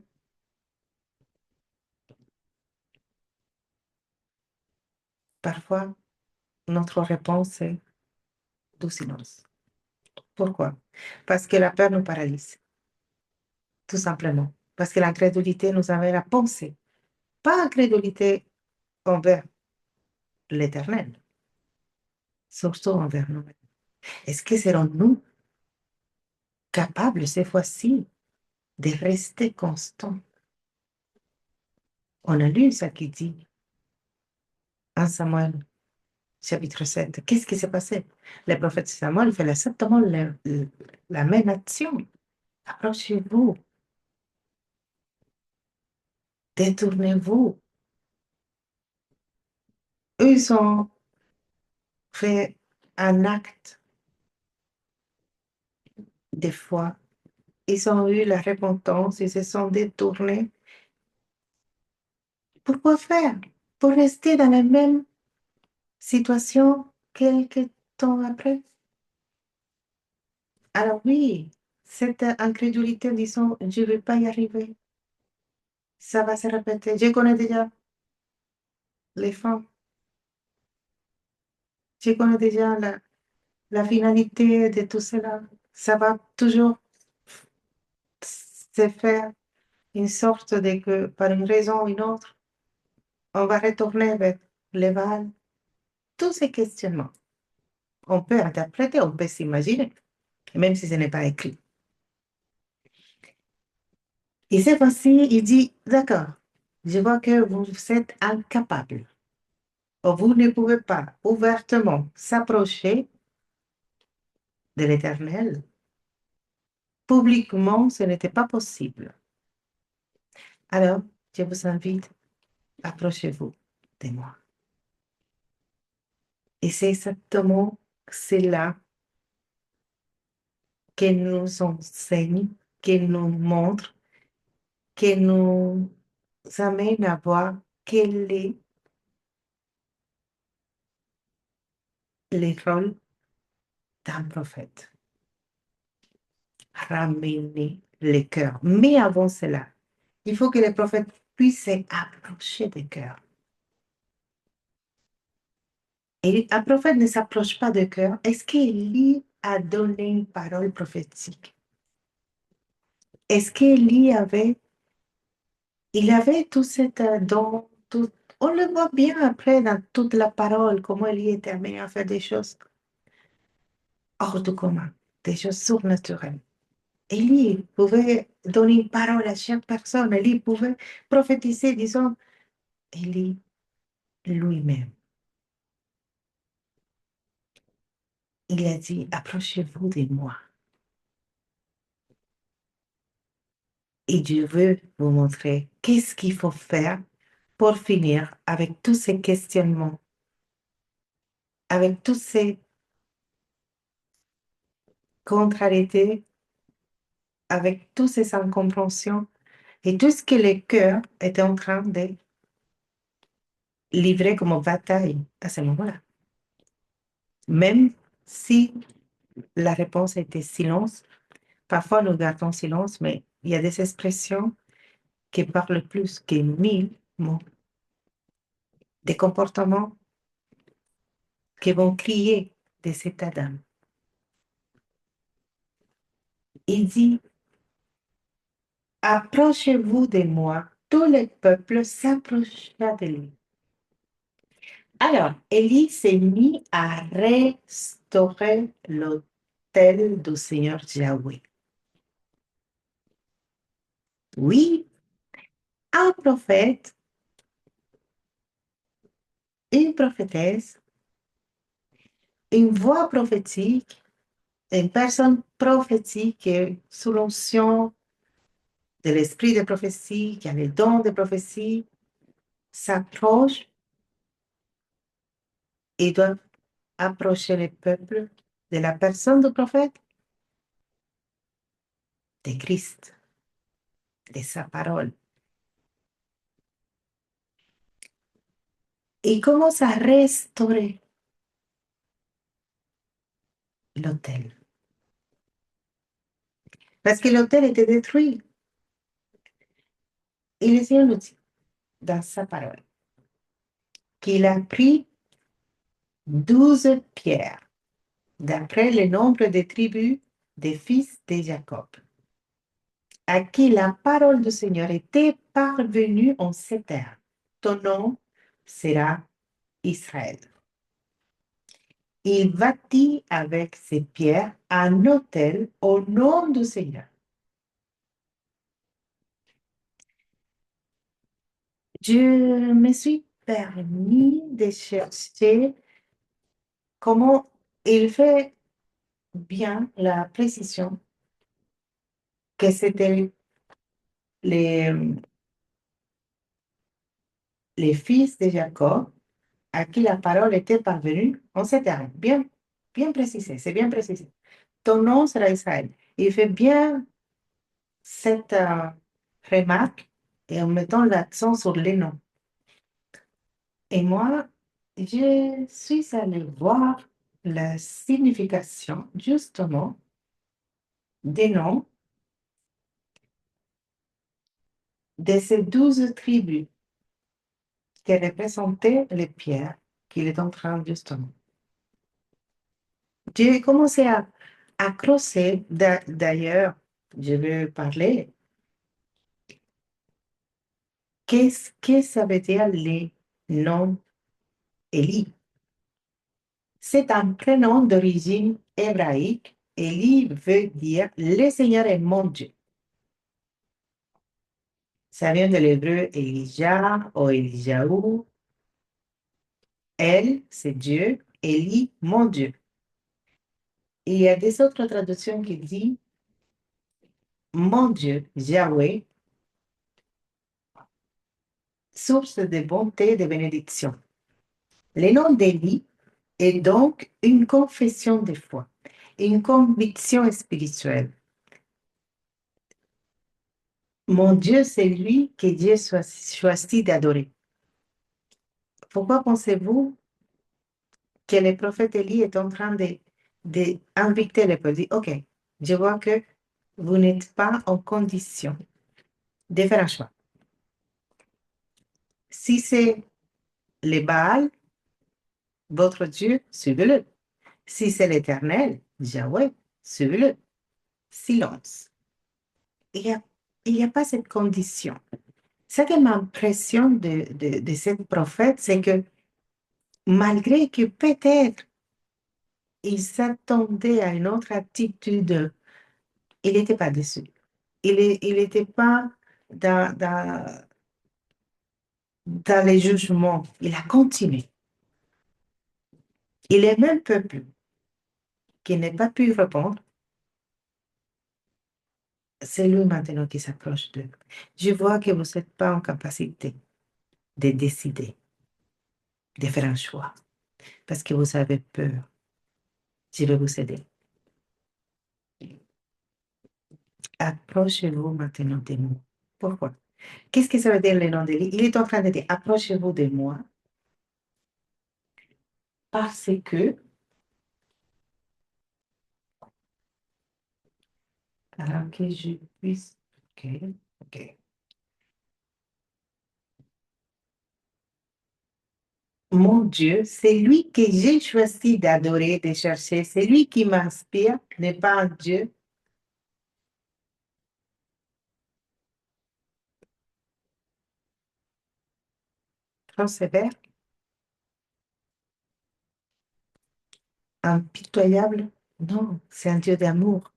parfois, notre réponse est du silence. Pourquoi? Parce que la peur nous paralyse, tout simplement. Parce que l'incrédulité nous amène à penser, pas incrédulité envers l'Éternel, surtout envers nous. Est-ce que serons-nous capables cette fois-ci de rester constants? On a lu ça qui dit en Samuel, chapitre 7. Qu'est-ce qui s'est passé? Le prophète Samuel fait exactement la même action. Approchez-vous, détournez-vous. Eux, ils ont fait un acte de foi. Ils ont eu la repentance, ils se sont détournés. Pourquoi faire? Pour rester dans la même situation quelques temps après? Alors oui, cette incrédulité, disons, je ne vais pas y arriver. Ça va se répéter. Je connais déjà les femmes. Je connais déjà la finalité de tout cela. Ça va toujours se faire une sorte de que, par une raison ou une autre, on va retourner vers les valent, tous ces questionnements. On peut interpréter, on peut s'imaginer, même si ce n'est pas écrit. Et cette fois-ci, il dit, d'accord, je vois que vous êtes incapable. Vous ne pouvez pas ouvertement s'approcher de l'Éternel. Publiquement, ce n'était pas possible. Alors, je vous invite, approchez-vous de moi. Et c'est exactement cela qu'elle nous enseigne, qu'elle nous montre, qu'elle nous amène à voir quel est le rôle d'un prophète. Ramener le cœur. Mais avant cela, il faut que le prophète puisse s'approcher des cœurs. Et un prophète ne s'approche pas de cœur. Est-ce qu'Élie a donné une parole prophétique? Est-ce qu'Élie avait, il avait tout cet don, tout, on le voit bien après dans toute la parole, comment Élie était amené à faire des choses hors du commun, des choses surnaturelles. Élie pouvait donner une parole à chaque personne. Élie pouvait prophétiser, disons, Élie lui-même. Il a dit, approchez-vous de moi. Et je veux vous montrer qu'est-ce qu'il faut faire pour finir avec tous ces questionnements, avec toutes ces contrariétés, avec toutes ces incompréhensions et tout ce que le cœur est en train de livrer comme bataille à ce moment-là. Même si la réponse était silence, parfois nous gardons silence, mais il y a des expressions qui parlent plus que 1000 mots, des comportements qui vont crier de cet Adam. Il dit, approchez-vous de moi. Tout le peuple s'approcha de lui. Alors, Élie s'est mis à restaurer l'autel du Seigneur Yahweh. Oui, un prophète, une prophétesse, une voix prophétique, une personne prophétique sous l'onction de l'esprit de prophétie, qui a les dons de prophétie, s'approche et doit approcher le peuple de la personne du prophète, de Christ, de sa parole. Et il commence à restaurer l'autel. Parce que l'autel était détruit. Et le Seigneur nous dit dans sa parole qu'il a pris 12 pierres, d'après le nombre des tribus des fils de Jacob, à qui la parole du Seigneur était parvenue en ces termes. Ton nom sera Israël. Il bâtit avec ces pierres un autel au nom du Seigneur. Je me suis permis de chercher comment il fait bien la précision que c'était les, les fils de Jacob à qui la parole était parvenue en ces termes. Bien, bien précisé, c'est bien précisé. Ton nom sera Israël. Il fait bien cette remarque et en mettant l'accent sur les noms. Et moi, je suis allée voir la signification justement des noms de ces 12 tribus qui représentaient les pierres qu'il est en train justement. J'ai commencé à creuser, d'ailleurs, je vais parler, qu'est-ce que ça veut dire les noms Élie. C'est un prénom d'origine hébraïque. Élie veut dire le Seigneur est mon Dieu. Ça vient de l'hébreu Elijah ou Elijahu. Elle, c'est Dieu. Élie, mon Dieu. Et il y a des autres traductions qui disent mon Dieu, Yahweh, source de bonté et de bénédiction. Le nom d'Élie est donc une confession de foi, une conviction spirituelle. Mon Dieu, c'est lui que Dieu choisit d'adorer. Pourquoi pensez-vous que le prophète Élie est en train d'inviter le peuple? OK, je vois que vous n'êtes pas en condition de faire un choix. Si c'est le Baal, votre Dieu, suivez-le. Si c'est l'Éternel, Yahweh, suivez-le. Silence. Il n'y a pas cette condition. Ce qui m'impressionne de cette prophète, c'est que malgré que peut-être il s'attendait à une autre attitude, il n'était pas déçu. Il n'était pas dans les jugements. Il a continué. Et le même peuple qui n'a pas pu répondre, c'est lui maintenant qui s'approche d'eux. Je vois que vous n'êtes pas en capacité de décider, de faire un choix, parce que vous avez peur. Je vais vous aider. Approchez-vous maintenant de moi. Pourquoi? Qu'est-ce que ça veut dire le nom de lui? Il est en train de dire, approchez-vous de moi parce que, alors que je puisse, ok, ok. Mon Dieu, c'est lui que j'ai choisi d'adorer, de chercher, c'est lui qui m'inspire, n'est pas un Dieu trop sévère, impitoyable. Non, c'est un Dieu d'amour.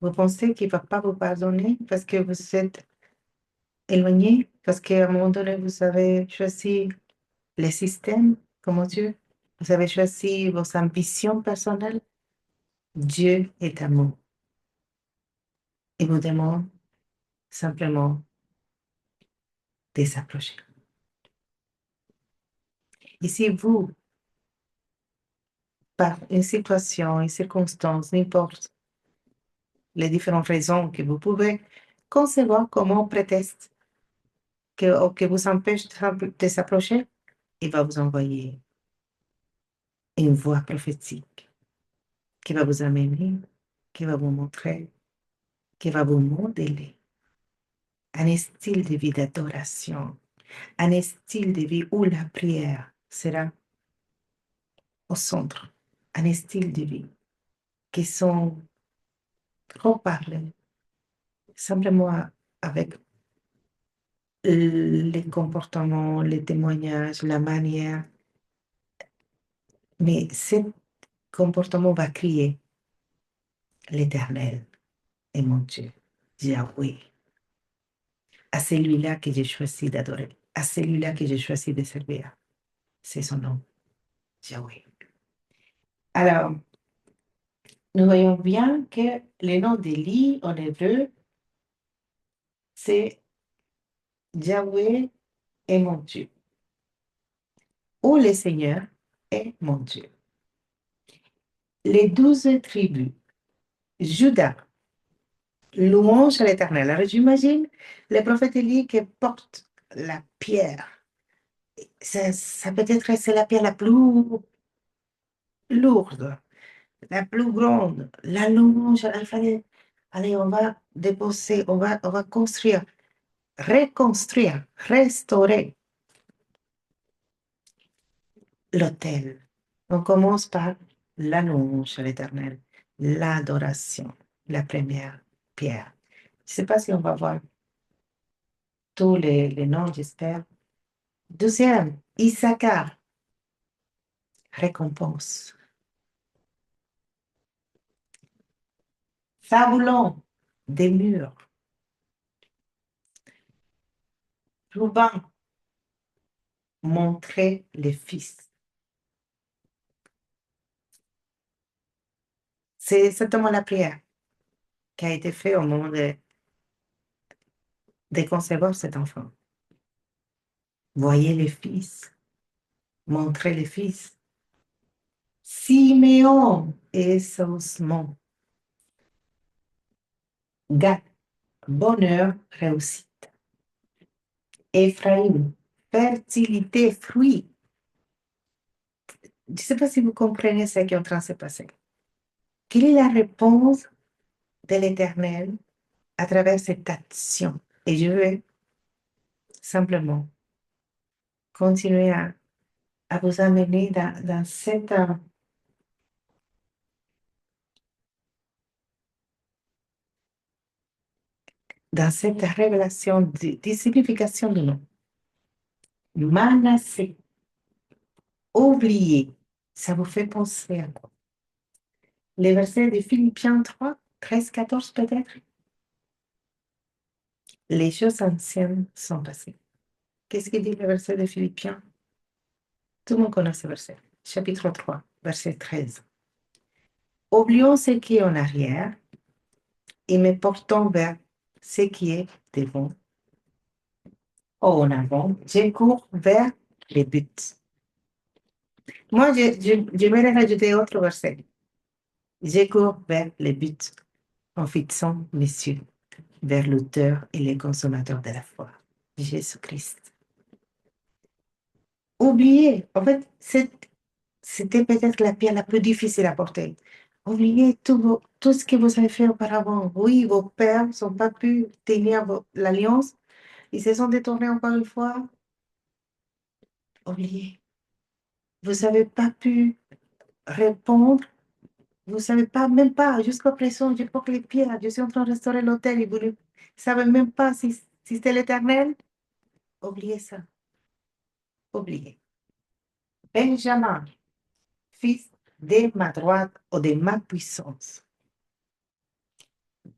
Vous pensez qu'il ne va pas vous pardonner parce que vous êtes éloigné, parce qu'à un moment donné, vous avez choisi les systèmes comme Dieu, vous avez choisi vos ambitions personnelles. Dieu est amour. Il vous demande simplement de s'approcher. Et si vous, par une situation, une circonstance, n'importe les différentes raisons que vous pouvez concevoir comme un prétexte que vous empêche de s'approcher, il va vous envoyer une voix prophétique qui va vous amener, qui va vous montrer, qui va vous modeler un style de vie d'adoration, un style de vie où la prière sera au centre, un style de vie qui sont trop parlés, simplement avec les comportements, les témoignages, la manière. Mais ce comportement va crier l'Éternel est mon Dieu, Yahweh, à celui-là que j'ai choisi d'adorer, à celui-là que j'ai choisi de servir. C'est son nom, Yahweh. Alors, nous voyons bien que le nom d'Élie en hébreu, c'est Yahweh est mon Dieu, ou le Seigneur est mon Dieu. Les 12 tribus, Judas, louange à l'Éternel. Alors j'imagine le prophète Élie qui porte la pierre. Ça peut être c'est la pierre la plus lourde, la plus grande, la louange. Il fallait, allez, on va déposer, on va construire, reconstruire, restaurer l'autel. On commence par la louange à l'Éternel, l'adoration, la première pierre. Je ne sais pas si on va voir tous les noms, j'espère. Deuxième, Issachar. récompense. Saboulons des murs. Louvain, montrer les fils. C'est certainement la prière qui a été faite au moment de concevoir cet enfant. Voyez les fils, montrer les fils. Siméon et Osmond. Gad, bonheur, réussite. Ephraim, fertilité, fruit. Je ne sais pas si vous comprenez ce qui est en train de se passer. Quelle est la réponse de l'Éternel à travers cette action? Et je vais simplement continuer à vous amener dans cette révélation de signification de nom. Manassé, oublié, ça vous fait penser à quoi? Les versets de Philippiens 3, 13, 14 peut-être. Les choses anciennes sont passées. Qu'est-ce qu'il dit le verset de Philippiens? Tout le monde connaît ce verset. Chapitre 3, verset 13. Oublions ce qui est en arrière et me portons vers ce qui est devant. Oh, en avant, je cours vers les buts. Moi, j'aimerais rajouter autre verset. Je cours vers les buts en fixant mes yeux vers l'auteur et le consommateur de la foi, Jésus-Christ. Oubliez, en fait, c'était peut-être la pierre la plus difficile à porter. Oubliez tout ce que vous avez fait auparavant. Oui, vos pères n'ont pas pu tenir l'alliance. Ils se sont détournés encore une fois. Oubliez. Vous n'avez pas pu répondre. Vous ne savez pas, même pas, jusqu'à présent, je porte les pierres. Je suis en train de restaurer l'autel et vous ne savez même pas si c'est l'Éternel. Oubliez ça. Oubliez. Benjamin, fils de ma droite ou de ma puissance.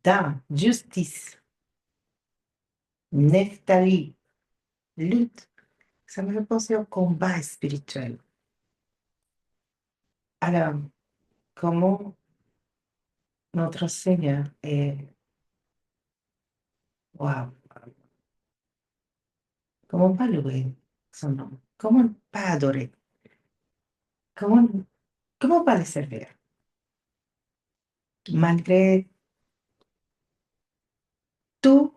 Dan, justice. Nephtali, lutte. Ça me fait penser au combat spirituel. Alors, comment notre Seigneur est... Waouh! Comment pas louer son nom? Comment pas adorer? Comment, comment pas le servir? Malgré tout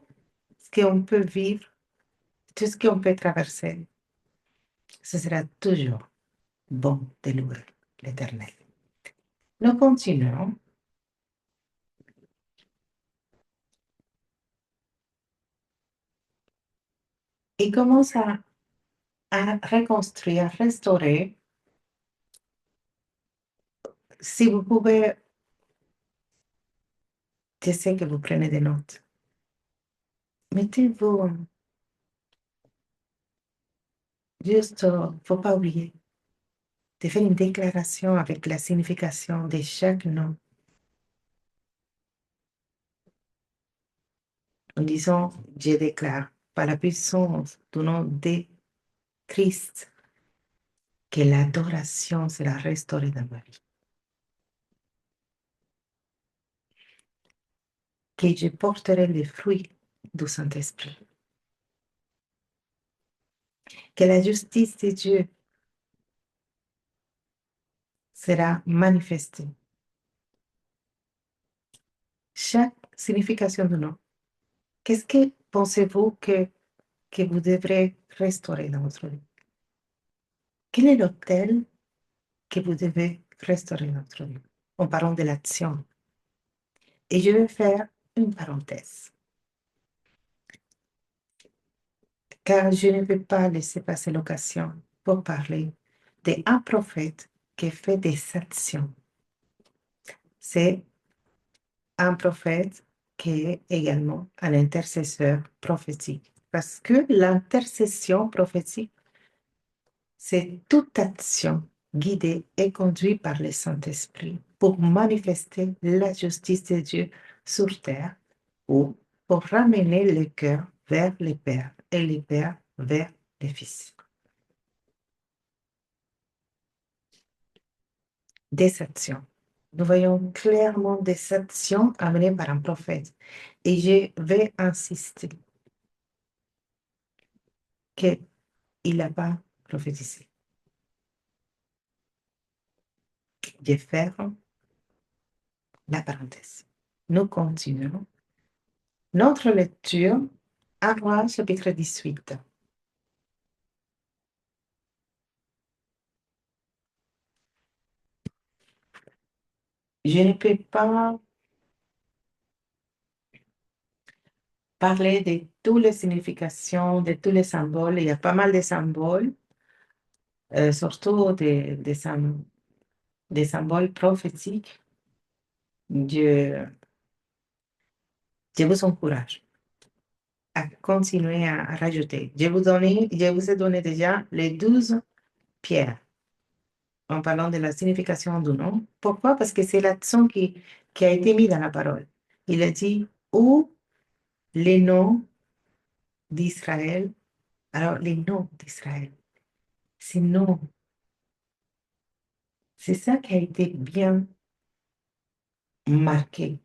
ce qu'on peut vivre, tout ce qu'on peut traverser, ce sera toujours bon de louer l'Éternel. Nous continuons. Et commence à reconstruire, à restaurer. Si vous pouvez, je sais que vous prenez des notes. Mettez-vous, juste, faut pas oublier de faire une déclaration avec la signification de chaque nom. En disant, je déclare par la puissance du nom de Christ que l'adoration sera restaurée dans ma vie. Que je porterai les fruits du Saint-Esprit. Que la justice de Dieu sera manifestée. Chaque signification du nom. Qu'est-ce que pensez-vous que vous devrez restaurer dans votre vie? Quel est l'autel que vous devez restaurer dans votre vie? En parlant de l'action. Et je vais faire une parenthèse. Car je ne vais pas laisser passer l'occasion pour parler d'un prophète qui fait des actions. C'est un prophète qui est également un intercesseur prophétique. Parce que l'intercession prophétique, c'est toute action guidés et conduits par le Saint-Esprit pour manifester la justice de Dieu sur terre ou pour ramener le cœur vers les pères et les pères vers les fils. Déception. Nous voyons clairement déception amenée par un prophète. Et je vais insister qu'il n'a pas prophétisé. Je ferme la parenthèse. Nous continuons notre lecture à Roi chapitre 18. Je ne peux pas parler de toutes les significations, de tous les symboles. Il y a pas mal de symboles, surtout des symboles prophétiques. Je vous encourage à continuer à rajouter. Je vous ai donné déjà les 12 pierres en parlant de la signification du nom. Pourquoi? Parce que c'est l'accent qui a été mis dans la parole. Il a dit où les noms d'Israël. Alors, les noms d'Israël, ces noms, c'est ça qui a été bien marqué.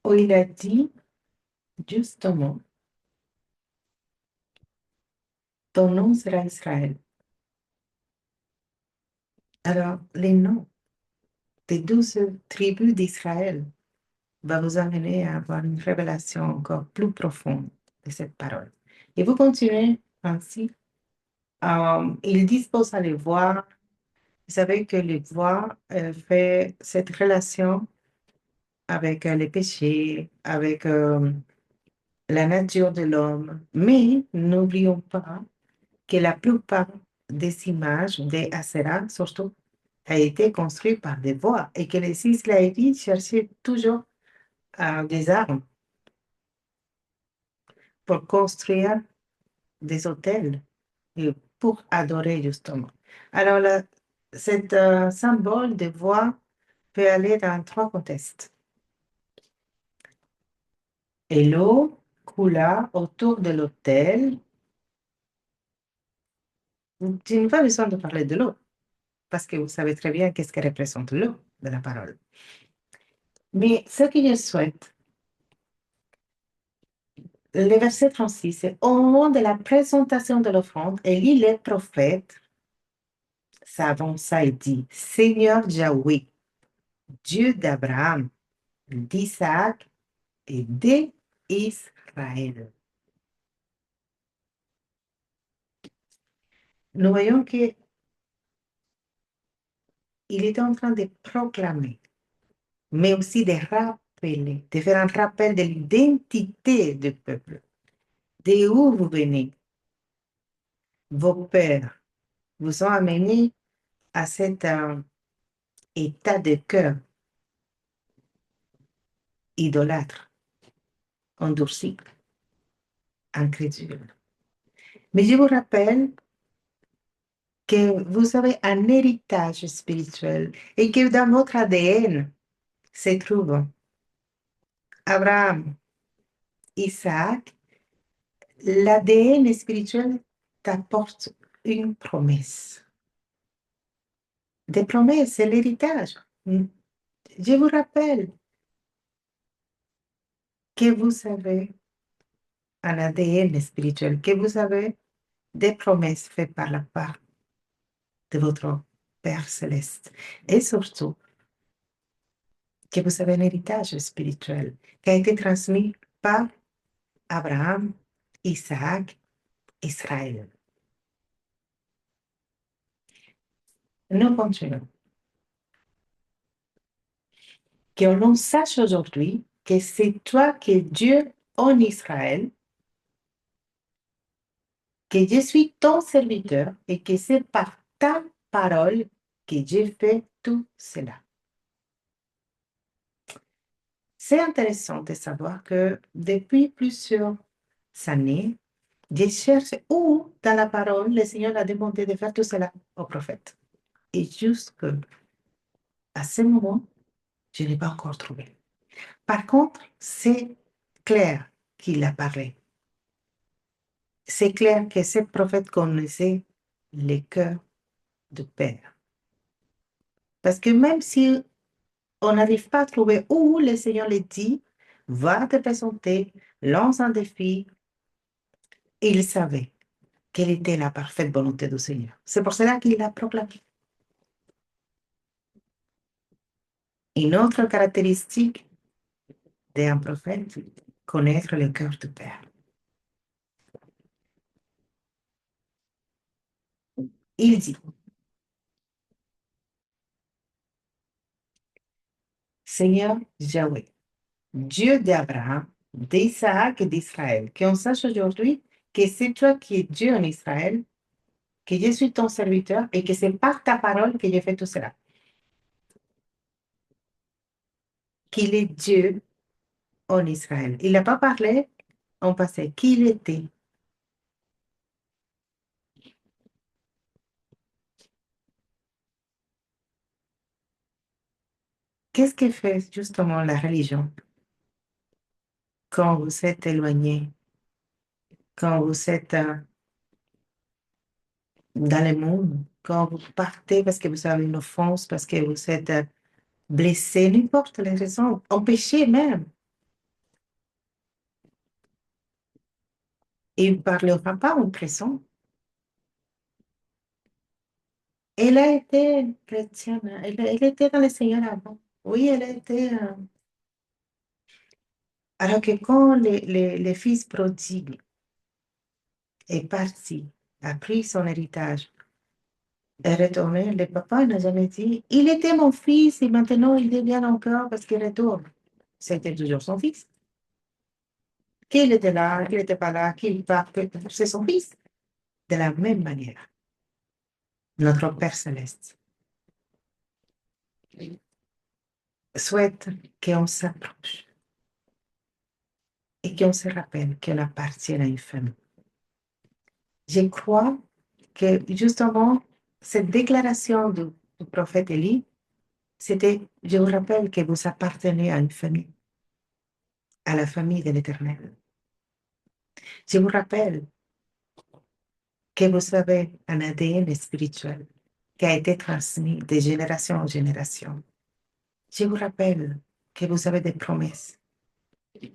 Où il a dit justement, ton nom sera Israël. Alors, les noms des 12 tribus d'Israël va vous amener à avoir une révélation encore plus profonde de cette parole. Et vous continuez ainsi. Il dispose à les voir. Vous savez que les voix fait cette relation avec les péchés, avec la nature de l'homme. Mais n'oublions pas que la plupart des images des Asherah, surtout, a été construite par des voix et que les Israélites cherchaient toujours des armes pour construire des hôtels et pour adorer justement. Alors, cet symbole de voix peut aller dans trois contextes. Et l'eau coula autour de l'autel. Tu n'as pas besoin de parler de l'eau, parce que vous savez très bien qu'est-ce que représente l'eau de la parole. Mais ce que je souhaite, le verset 36, c'est au moment de la présentation de l'offrande, Élie le prophète s'avança et dit, Seigneur Yahweh, Dieu d'Abraham, d'Isaac et d'Israël. Nous voyons qu'il est en train de proclamer, mais aussi de rappeler, de faire un rappel de l'identité du peuple, de où vous venez. Vos pères vous ont amené à cet état de cœur idolâtre, endurci, incrédule. Mais je vous rappelle que vous avez un héritage spirituel et que dans votre ADN se trouve Abraham, Isaac. L'ADN spirituel t'apporte une promesse. Des promesses, c'est l'héritage. Je vous rappelle que vous avez un ADN spirituel, que vous avez des promesses faites par la part de votre Père céleste. Et surtout, que vous avez un héritage spirituel qui a été transmis par Abraham, Isaac, Israël. Nous continuons. Que l'on sache aujourd'hui que c'est toi que Dieu en Israël, que je suis ton serviteur et que c'est par ta parole que j'ai fait tout cela. C'est intéressant de savoir que depuis plusieurs années, Je cherche où dans la parole le Seigneur a demandé de faire tout cela au prophète. Et jusqu'à ce moment, je n'ai pas encore trouvé. Par contre, c'est clair qu'il a parlé. C'est clair que ce prophète connaissait le cœur du Père. Parce que même si on n'arrive pas à trouver où le Seigneur le dit, va te présenter, lance un défi, il savait quelle était la parfaite volonté du Seigneur. C'est pour cela qu'il l'a proclamé. Une autre caractéristique d'un prophète, connaître le cœur du Père. Il dit, Seigneur Yahweh, Dieu d'Abraham, d'Isaac et d'Israël, qu'on sache aujourd'hui que c'est toi qui es Dieu en Israël, que je suis ton serviteur et que c'est par ta parole que j'ai fait tout cela. Qu'il est Dieu en Israël. Il n'a pas parlé en passé, qu'il était. Qu'est-ce que fait justement la religion quand vous êtes éloigné, quand vous êtes dans le monde, quand vous partez parce que vous avez une offense, parce que vous êtes blessé, n'importe les raisons, empêché même. Il ne parlera pas en prison. Elle a été chrétienne, elle était dans le Seigneur avant. Oui, elle était. Alors que quand le fils prodigue est parti, a pris son héritage, est retourné, le papa n'a jamais dit, il était mon fils et maintenant il devient encore parce qu'il retourne. C'était toujours son fils. Qu'il était là, qu'il n'était pas là, qu'il part, c'est son fils. De la même manière, notre Père céleste souhaite qu'on s'approche et qu'on se rappelle qu'on appartient à une famille. Je crois que justement, cette déclaration du prophète Élie, c'était, je vous rappelle que vous appartenez à une famille, à la famille de l'Éternel. Je vous rappelle que vous avez un ADN spirituel qui a été transmis de génération en génération. Je vous rappelle que vous avez des promesses, de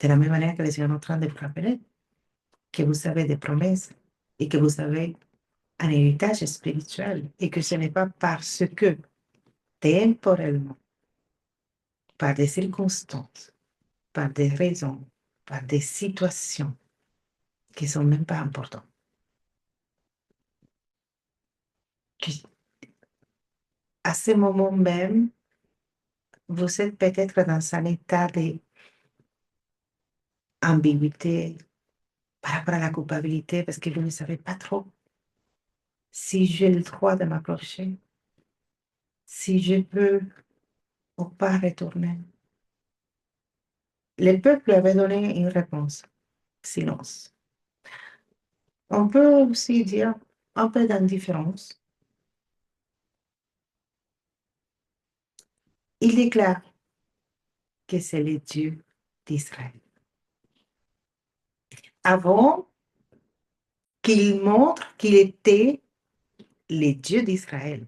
la même manière que les gens sont en train de vous rappeler que vous avez des promesses et que vous avez un héritage spirituel et que ce n'est pas parce que temporellement, par des circonstances, par des raisons, par des situations qui ne sont même pas importantes, que à ce moment même, vous êtes peut-être dans un état d'ambiguïté par rapport à la culpabilité parce que vous ne savez pas trop si j'ai le droit de m'approcher, si je peux ou pas retourner. Le peuple avait donné une réponse, silence. On peut aussi dire un peu d'indifférence. Il déclare que c'est le Dieu d'Israël. Avant qu'il montre qu'il était le Dieu d'Israël,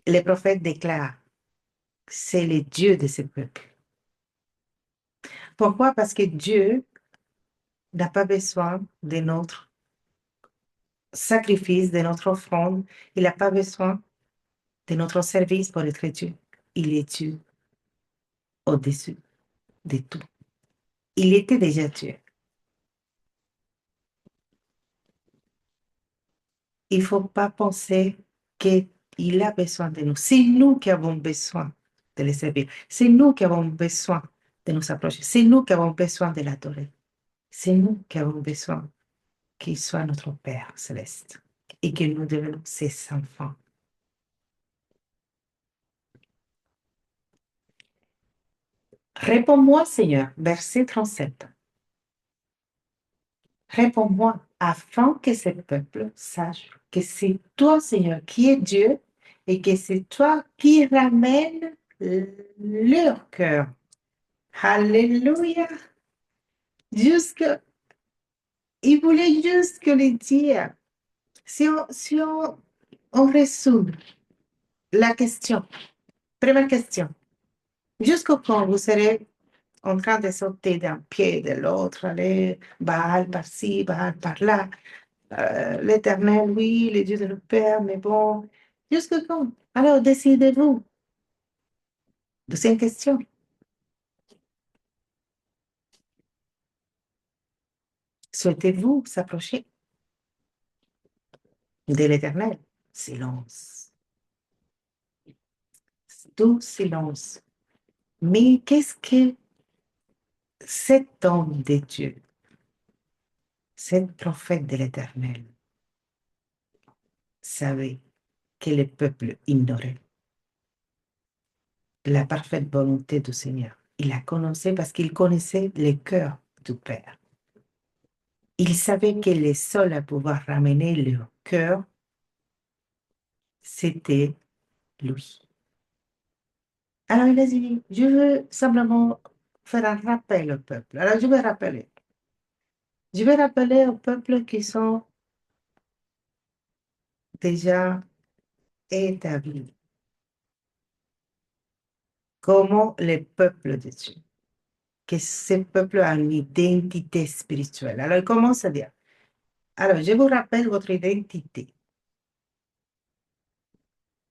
le prophète déclare, c'est le Dieu de ce peuple. Pourquoi? Parce que Dieu n'a pas besoin de notre sacrifice, de notre offrande. Il n'a pas besoin de notre service pour être Dieu. Il est Dieu au-dessus de tout. Il était déjà Dieu. Il ne faut pas penser qu'il a besoin de nous. C'est nous qui avons besoin de le servir. C'est nous qui avons besoin de nous approcher. C'est nous qui avons besoin de l'adorer. C'est nous qui avons besoin qu'il soit notre Père céleste et que nous devenons ses enfants. Réponds-moi, Seigneur, verset 37. Réponds-moi, afin que ce peuple sache que c'est toi, Seigneur, qui es Dieu et que c'est toi qui ramènes leur cœur. Alléluia. Jusque, il voulait juste que le dire. Si on résume la question, première question, jusqu'au quand vous serez en train de sauter d'un pied de l'autre, aller Baal par-ci, Baal par-là, l'Éternel, oui, le Dieu de notre Père, mais bon, jusque quand? Alors décidez-vous. Deuxième question. Souhaitez-vous s'approcher de l'Éternel? Silence. Tout silence. Mais qu'est-ce que cet homme de Dieu, cet prophète de l'Éternel, savait que le peuple ignorait la parfaite volonté du Seigneur? Il la connaissait parce qu'il connaissait le cœur du Père. Il savait que le seul à pouvoir ramener leur cœur, c'était lui. Alors il a dit, je veux simplement faire un rappel au peuple. Alors je vais rappeler. Je vais rappeler au peuple qui sont déjà établis comme les peuples de Dieu, que ce peuple a une identité spirituelle. Alors il commence à dire, alors je vous rappelle votre identité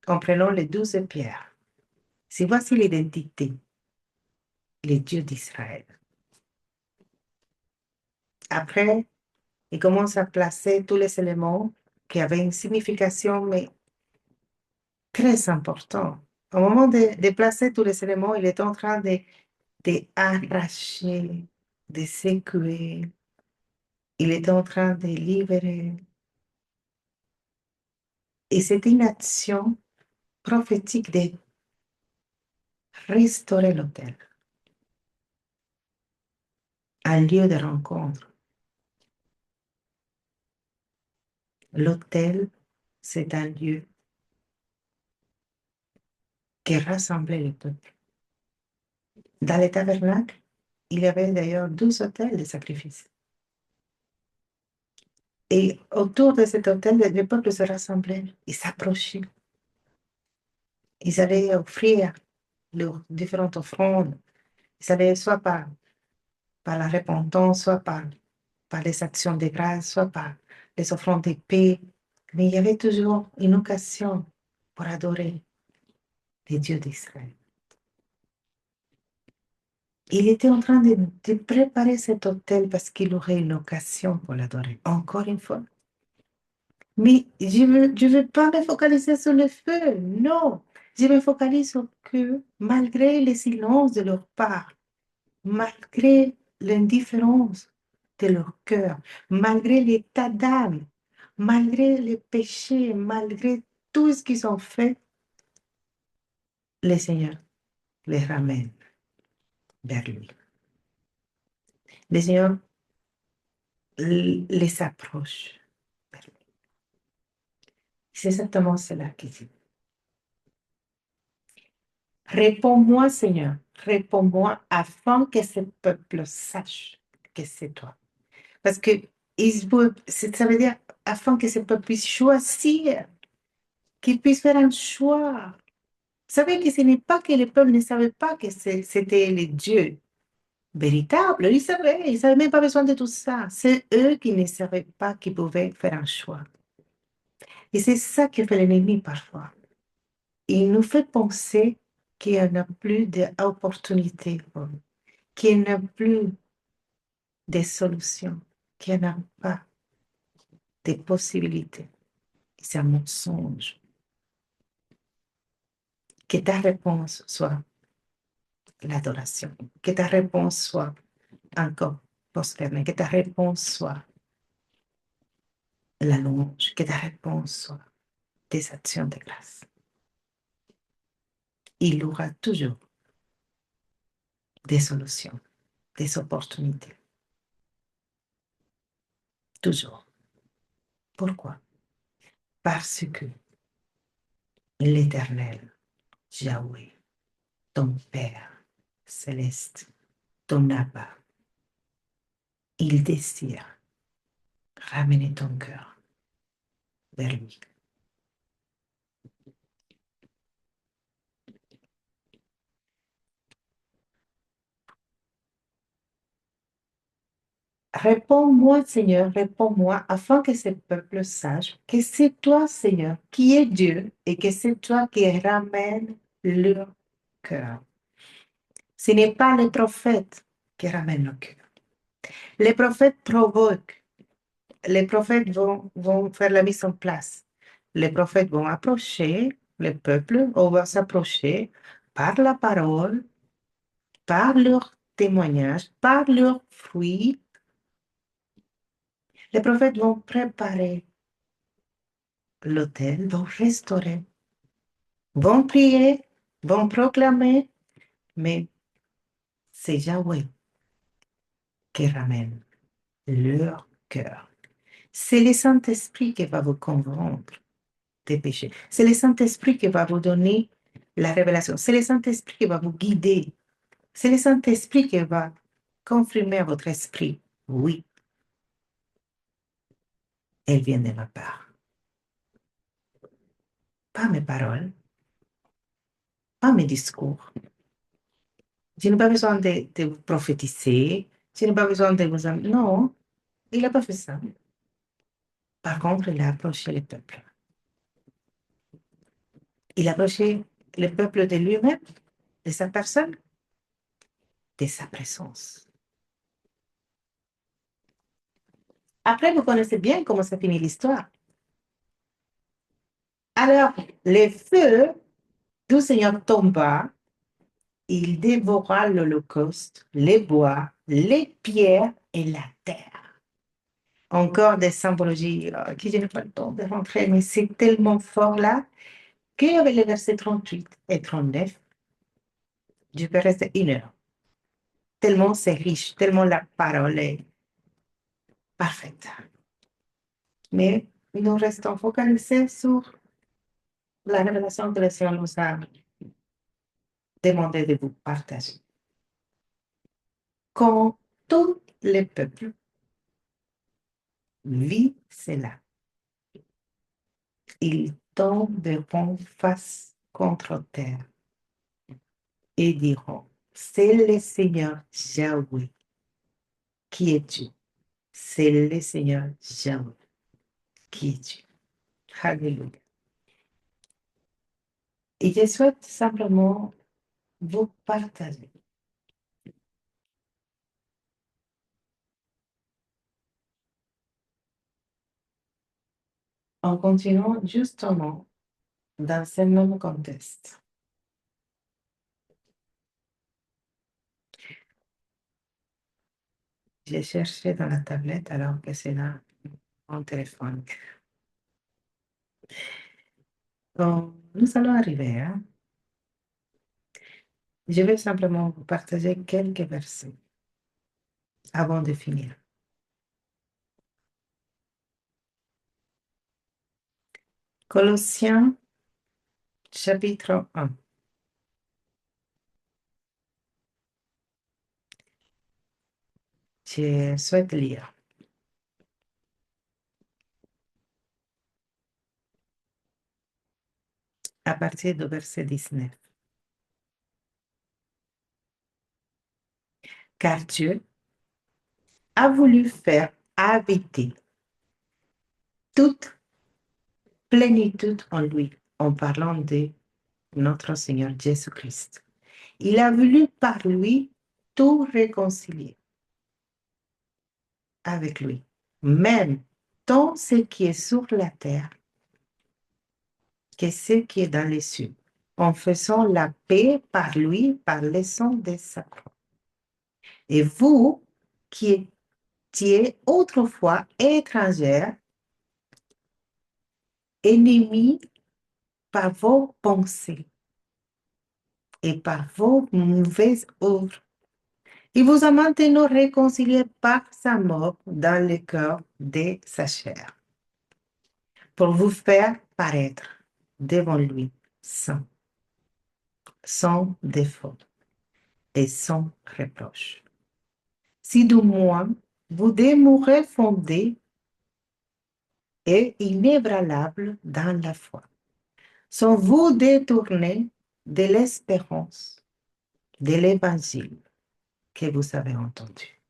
en prenant les 12 pierres. Si voici l'identité, les dieux d'Israël. Après, il commence à placer tous les éléments qui avaient une signification, mais très importante. Au moment de placer tous les éléments, il est en train de arracher, de secouer. Il est en train de libérer. Et c'est une action prophétique de restaurer l'autel, un lieu de rencontre. L'autel, c'est un lieu qui rassemblait le peuple. Dans les tabernacles, il y avait d'ailleurs 12 autels de sacrifice. Et autour de cet autel, le peuple se rassemblait, ils s'approchaient. Ils allaient offrir leurs différentes offrandes. Ils allaient soit par la repentance, soit par les actions de grâce, soit par les offrandes de paix. Mais il y avait toujours une occasion pour adorer les dieux d'Israël. Il était en train de préparer cet autel parce qu'il aurait une occasion pour l'adorer. Encore une fois. Mais je veux pas me focaliser sur le feu. Non. Je me focalise sur que malgré le silence de leur part, malgré l'indifférence de leur cœur, malgré l'état d'âme, malgré les péchés, malgré tout ce qu'ils ont fait, le Seigneur les ramène vers lui. Le Seigneur les approche vers lui. C'est exactement cela qu'il dit. Réponds-moi, Seigneur, réponds-moi afin que ce peuple sache que c'est toi. Parce que ça veut dire afin que ce peuple puisse choisir, qu'il puisse faire un choix. Vous savez que ce n'est pas que le peuple ne savait pas que c'était le Dieu véritable. Ils n'avaient même pas besoin de tout ça. C'est eux qui ne savaient pas qu'ils pouvaient faire un choix. Et c'est ça que fait l'ennemi parfois. Il nous fait penser qu'il n'y en a plus d'opportunités, qu'il n'y en a plus de solutions, qu'il n'y en a pas de possibilités. C'est un mensonge. Que ta réponse soit l'adoration, que ta réponse soit encore posternée, que ta réponse soit la louange, que ta réponse soit des actions de grâce. Il y aura toujours des solutions, des opportunités. toujours. Pourquoi? Parce que l'Éternel, Yahweh, ton Père céleste, ton Abba, il désire ramener ton cœur vers lui. Réponds-moi, Seigneur, réponds-moi, afin que ce peuple sache que c'est toi, Seigneur, qui es Dieu et que c'est toi qui ramènes leur cœur. Ce n'est pas les prophètes qui ramènent le cœur. Les prophètes provoquent. Les prophètes vont faire la mise en place. Les prophètes vont approcher le peuple, on va s'approcher par la parole, par leur témoignage, par leurs fruits. Les prophètes vont préparer l'autel, vont restaurer, vont prier, vont proclamer, mais c'est Yahweh qui ramène leur cœur. C'est le Saint-Esprit qui va vous convaincre des péchés. C'est le Saint-Esprit qui va vous donner la révélation. C'est le Saint-Esprit qui va vous guider. C'est le Saint-Esprit qui va confirmer à votre esprit. Oui, elle vient de ma part. Pas mes paroles, pas mes discours. Je n'ai pas besoin de vous prophétiser. Je n'ai pas besoin de vous... Non, il n'a pas fait ça. Par contre, il a approché le peuple. Il a approché le peuple de lui-même, de sa personne, de sa présence. Après, vous connaissez bien comment ça finit l'histoire. Alors, le feu du Seigneur tomba, il dévora l'holocauste, les bois, les pierres et la terre. Encore des symbologies qui je n'ai pas le temps de rentrer, mais c'est tellement fort là qu'avec les versets 38 et 39, je peux rester 1 heure. Tellement c'est riche, tellement la parole est parfaite. Mais nous restons focalisés sur la révélation que le Seigneur nous a demandé de vous partager. Quand tout le peuple vit cela, ils tomberont face contre terre et diront, c'est le Seigneur Yahweh qui est Dieu. C'est le Seigneur Yahweh qui est Dieu. Alléluia. Et je souhaite simplement vous partager en continuant justement dans ce même contexte. J'ai cherché dans la tablette alors que c'est là mon téléphone. Donc, nous allons arriver. Hein? Je vais simplement vous partager quelques versets avant de finir. Colossiens chapitre 1. Je souhaite lire à partir du verset 19. Car Dieu a voulu faire habiter toute plénitude en lui, en parlant de notre Seigneur Jésus-Christ. Il a voulu par lui tout réconcilier avec lui, même tant ce qui est sur la terre que ce qui est dans les cieux, en faisant la paix par lui, par le sang de sa croix. Et vous, qui étiez autrefois étrangers, ennemis par vos pensées et par vos mauvaises œuvres, Il vous a maintenant réconcilié par sa mort dans le cœur de sa chair, pour vous faire paraître devant lui saint, sans défaut et sans reproche. Si du moins vous demeurez fondés et inébranlables dans la foi, sans vous détourner de l'espérance de l'évangile que vous avez entendu.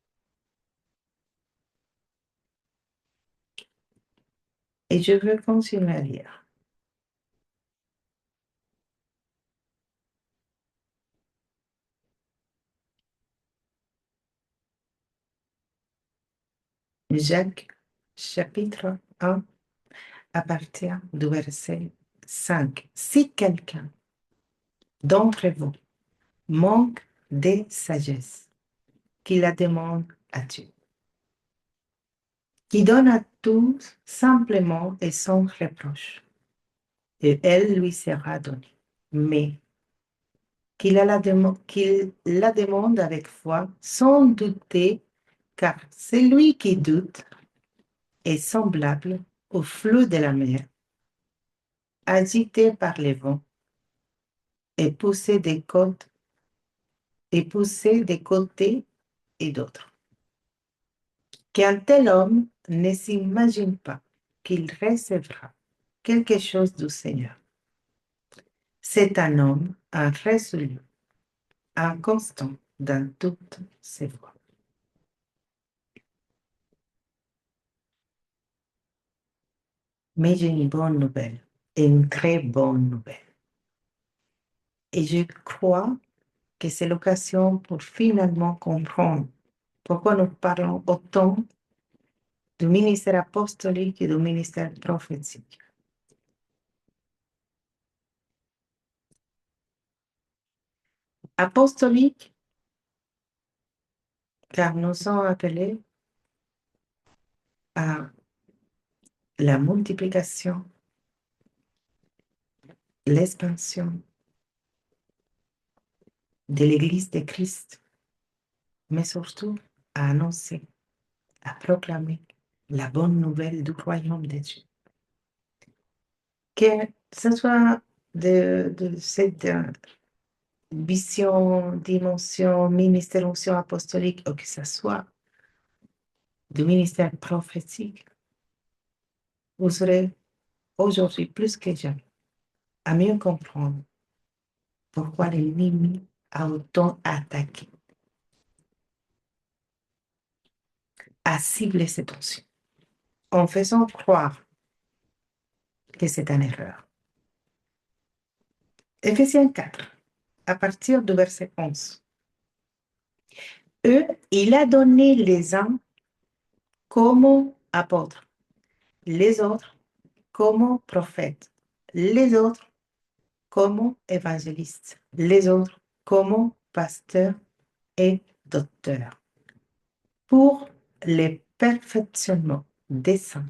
Et je veux continuer à lire. Jacques, chapitre 1, à partir du verset 5. Si quelqu'un d'entre vous manque de sagesse, qu'il la demande à Dieu, qui donne à tous simplement et sans reproche, et elle lui sera donnée. Mais qu'il la demande avec foi, sans douter, car celui qui doute est semblable au flot de la mer, agité par les vents et poussé des côtés et d'autres. Qu'un tel homme ne s'imagine pas qu'il recevra quelque chose du Seigneur. C'est un homme irrésolu, inconstant dans toutes ses voies. Mais j'ai une bonne nouvelle, une très bonne nouvelle. Et je crois que c'est l'occasion pour finalement comprendre pourquoi nous parlons autant du ministère apostolique et du ministère prophétique. Apostolique, car nous sommes appelés à la multiplication, l'expansion de l'Église de Christ, mais surtout à annoncer, à proclamer la bonne nouvelle du royaume de Dieu. Que ce soit de cette vision, dimension, ministère, onction apostolique, ou que ce soit du ministère prophétique, vous serez aujourd'hui plus que jamais à mieux comprendre pourquoi l'ennemi a autant attaqué, a ciblé cette onction, en faisant croire que c'est une erreur. Éphésiens 4, à partir du verset 11. Eux, il a donné les uns comme apôtres, les autres comme prophètes, les autres comme évangélistes, les autres comme pasteurs et docteurs, pour le perfectionnement des saints,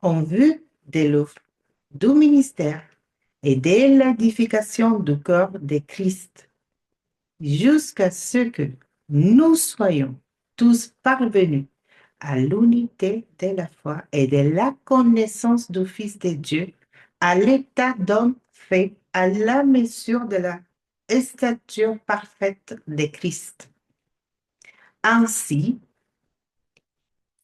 en vue de l'œuvre du ministère et de l'édification du corps de Christ, jusqu'à ce que nous soyons tous parvenus à l'unité de la foi et de la connaissance du Fils de Dieu, à l'état d'homme fait à la mesure de la stature parfaite de Christ. Ainsi,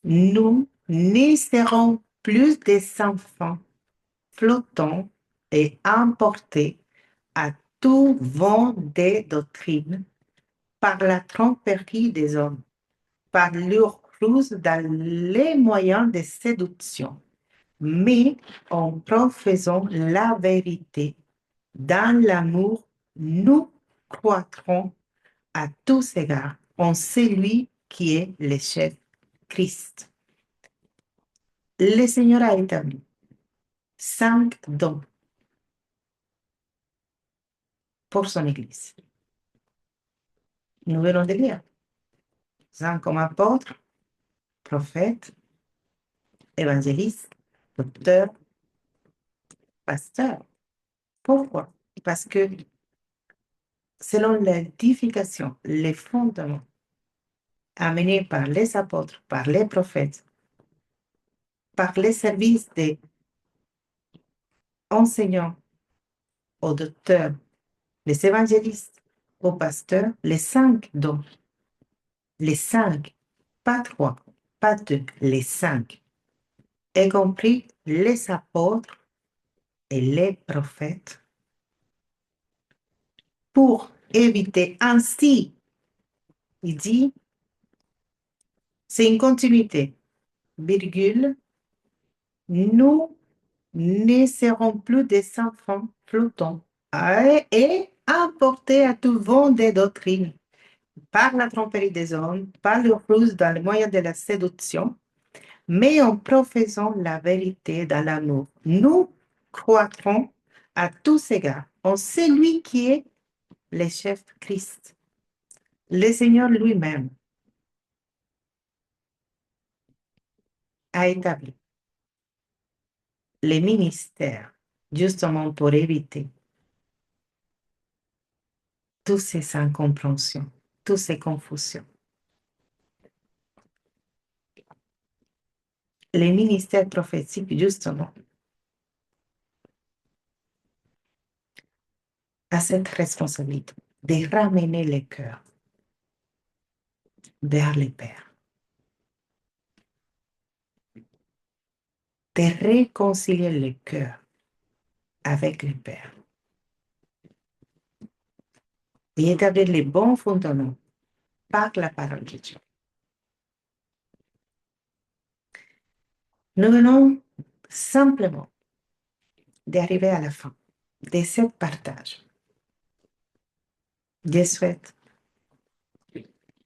nous ne serons plus des enfants flottants et emportés à tout vent de doctrine par la tromperie des hommes, par leur ruse dans les moyens de séduction, mais en professant la vérité dans l'amour, nous croîtrons à tous égards en celui qui est le chef, Christ. Le Seigneur a établi 5 dons pour son Église. Nous venons de lire. 5 comme apôtres, prophètes, évangélistes, docteurs, pasteurs. Pourquoi? Parce que selon l'édification, les fondements amenés par les apôtres, par les prophètes, par les services des enseignants, aux docteurs, les évangélistes, aux pasteurs, les 5 dons, les 5, pas 3, pas 2, les 5, y compris les apôtres et les prophètes, pour éviter ainsi, il dit, c'est une continuité, virgule, nous ne serons plus des enfants flottants et emportés à tout vent des doctrines, par la tromperie des hommes, par le ruse dans le moyen de la séduction, mais en professant la vérité dans l'amour. Nous croîtrons à tous égards en celui qui est le chef Christ, le Seigneur lui-même a établi les ministères justement pour éviter toutes ces incompréhensions, toutes ces confusions. Les ministères prophétiques, justement, a cette responsabilité de ramener les cœurs vers le Père, de réconcilier le cœur avec le Père et établir les bons fondements par la parole de Dieu. Nous venons simplement d'arriver à la fin de ce partage. Je souhaite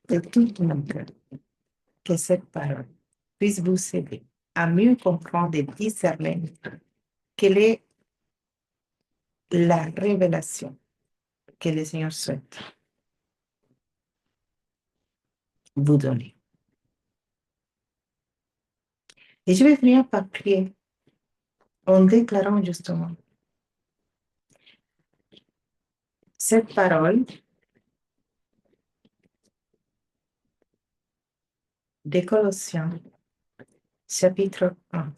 de tout mon cœur que cette parole puisse vous aider à mieux comprendre et discerner quelle est la révélation que le Seigneur souhaite vous donner. Et je vais finir par prier en déclarant justement cette parole de Colossiens, chapitre 1.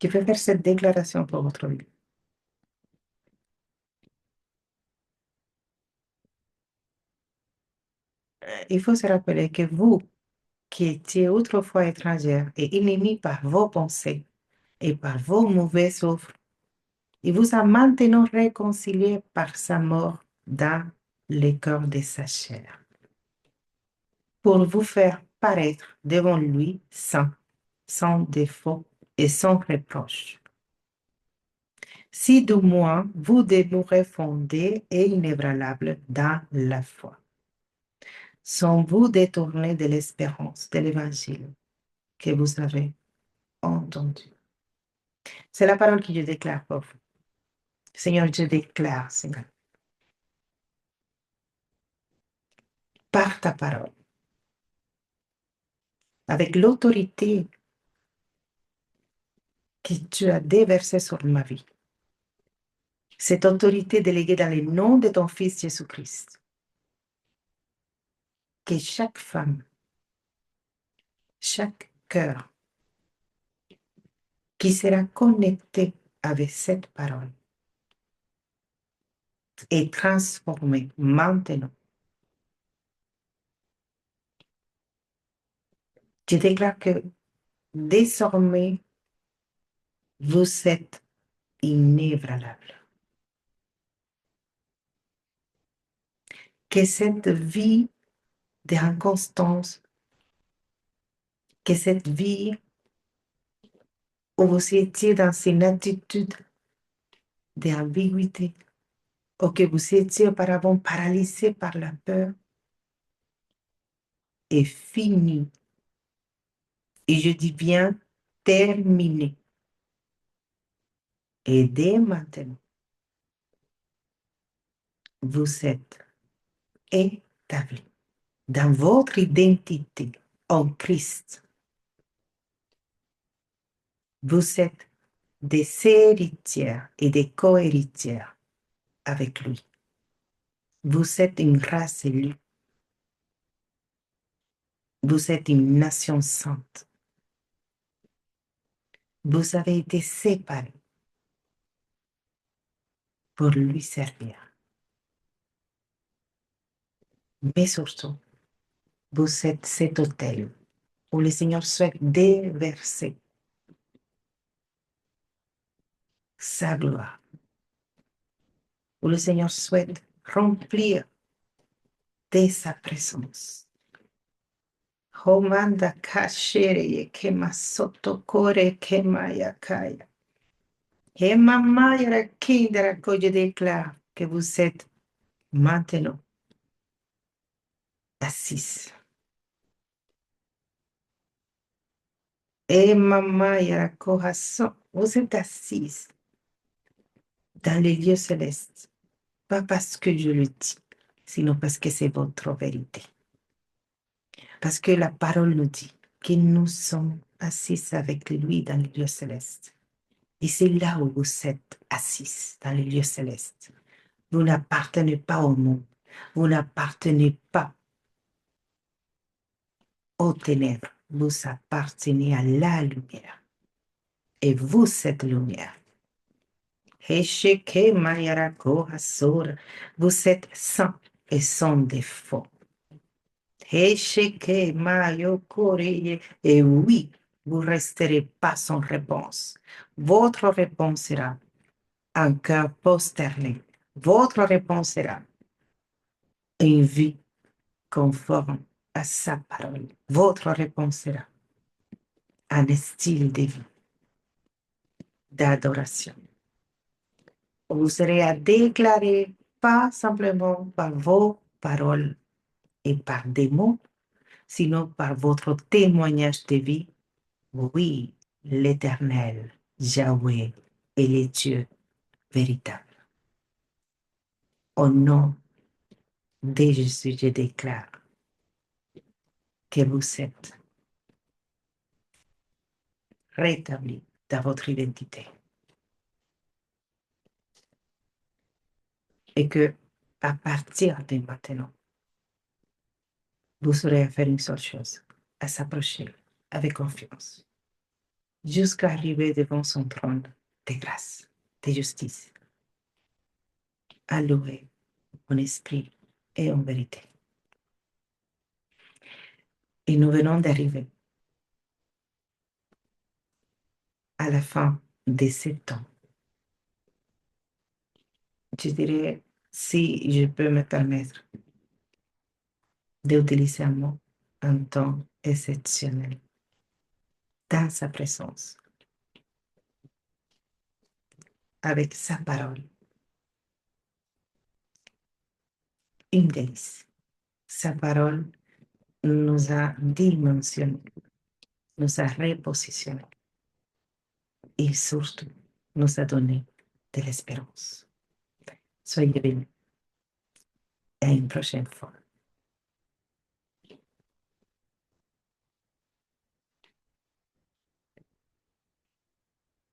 Je vais faire cette déclaration pour votre vie. Il faut se rappeler que vous, qui étiez autrefois étrangères et ennemis par vos pensées et par vos mauvaises œuvres, il vous a maintenant réconciliés par sa mort dans le corps de sa chair, pour vous faire paraître devant lui saint, sans défaut et sans reproche. Si du moins vous demeurez fondés et inébranlables dans la foi, sans vous détourner de l'espérance de l'évangile que vous avez entendu. C'est la parole que je déclare pour vous. Seigneur, je déclare, Seigneur, par ta parole, avec l'autorité que tu as déversée sur ma vie, cette autorité déléguée dans le nom de ton Fils Jésus-Christ, que chaque femme, chaque cœur qui sera connecté avec cette parole est transformé maintenant. Je déclare que désormais, vous êtes inébranlable. Que cette vie d'inconstance, que cette vie où vous étiez dans une attitude d'ambiguïté, ou que vous étiez auparavant paralysé par la peur, est finie. Et je dis bien terminé. Et dès maintenant, vous êtes établi dans votre identité en Christ. Vous êtes des héritières et des co-héritières avec lui. Vous êtes une race élue. Vous êtes une nation sainte. Vous avez été séparés pour lui servir. Mais surtout, vous êtes cet autel où le Seigneur souhaite déverser sa gloire, où le Seigneur souhaite remplir de sa présence. Homanda kashere kema sotokore kema yakaya. Et maman yara kindra que je déclare que vous êtes maintenant assis. Et maman yara kohaso, vous êtes assis dans les lieux célestes. Pas parce que je le dis, sinon parce que c'est votre vérité. Parce que la parole nous dit que nous sommes assis avec lui dans les lieux célestes. Et c'est là où vous êtes assis, dans les lieux célestes. Vous n'appartenez pas au monde. Vous n'appartenez pas aux ténèbres. Vous appartenez à la lumière. Et vous, cette lumière. Hesheke Mayarako Hasura. Vous êtes saints et sans défaut. Hesheke Mayokore. Et oui, vous ne resterez pas sans réponse. Votre réponse sera un cœur posterné. Votre réponse sera une vie conforme à sa parole. Votre réponse sera un style de vie, d'adoration. Vous serez à déclarer pas simplement par vos paroles et par des mots, sinon par votre témoignage de vie. Oui, l'Éternel, Yahweh, est le Dieu véritable. Au nom de Jésus, je déclare que vous êtes rétablis dans votre identité. Et que, à partir de maintenant, vous aurez à faire une seule chose, à s'approcher avec confiance, jusqu'à arriver devant son trône de grâce, de justice, à louer en esprit et en vérité. Et nous venons d'arriver à la fin de ce temps. Je dirais, si je peux me permettre d'utiliser un temps exceptionnel dans sa présence, avec sa parole, une délice. Sa parole nous a dimensionné, nous a repositionné et surtout nous a donné de l'espérance. Soyez bénis et à une prochaine fois.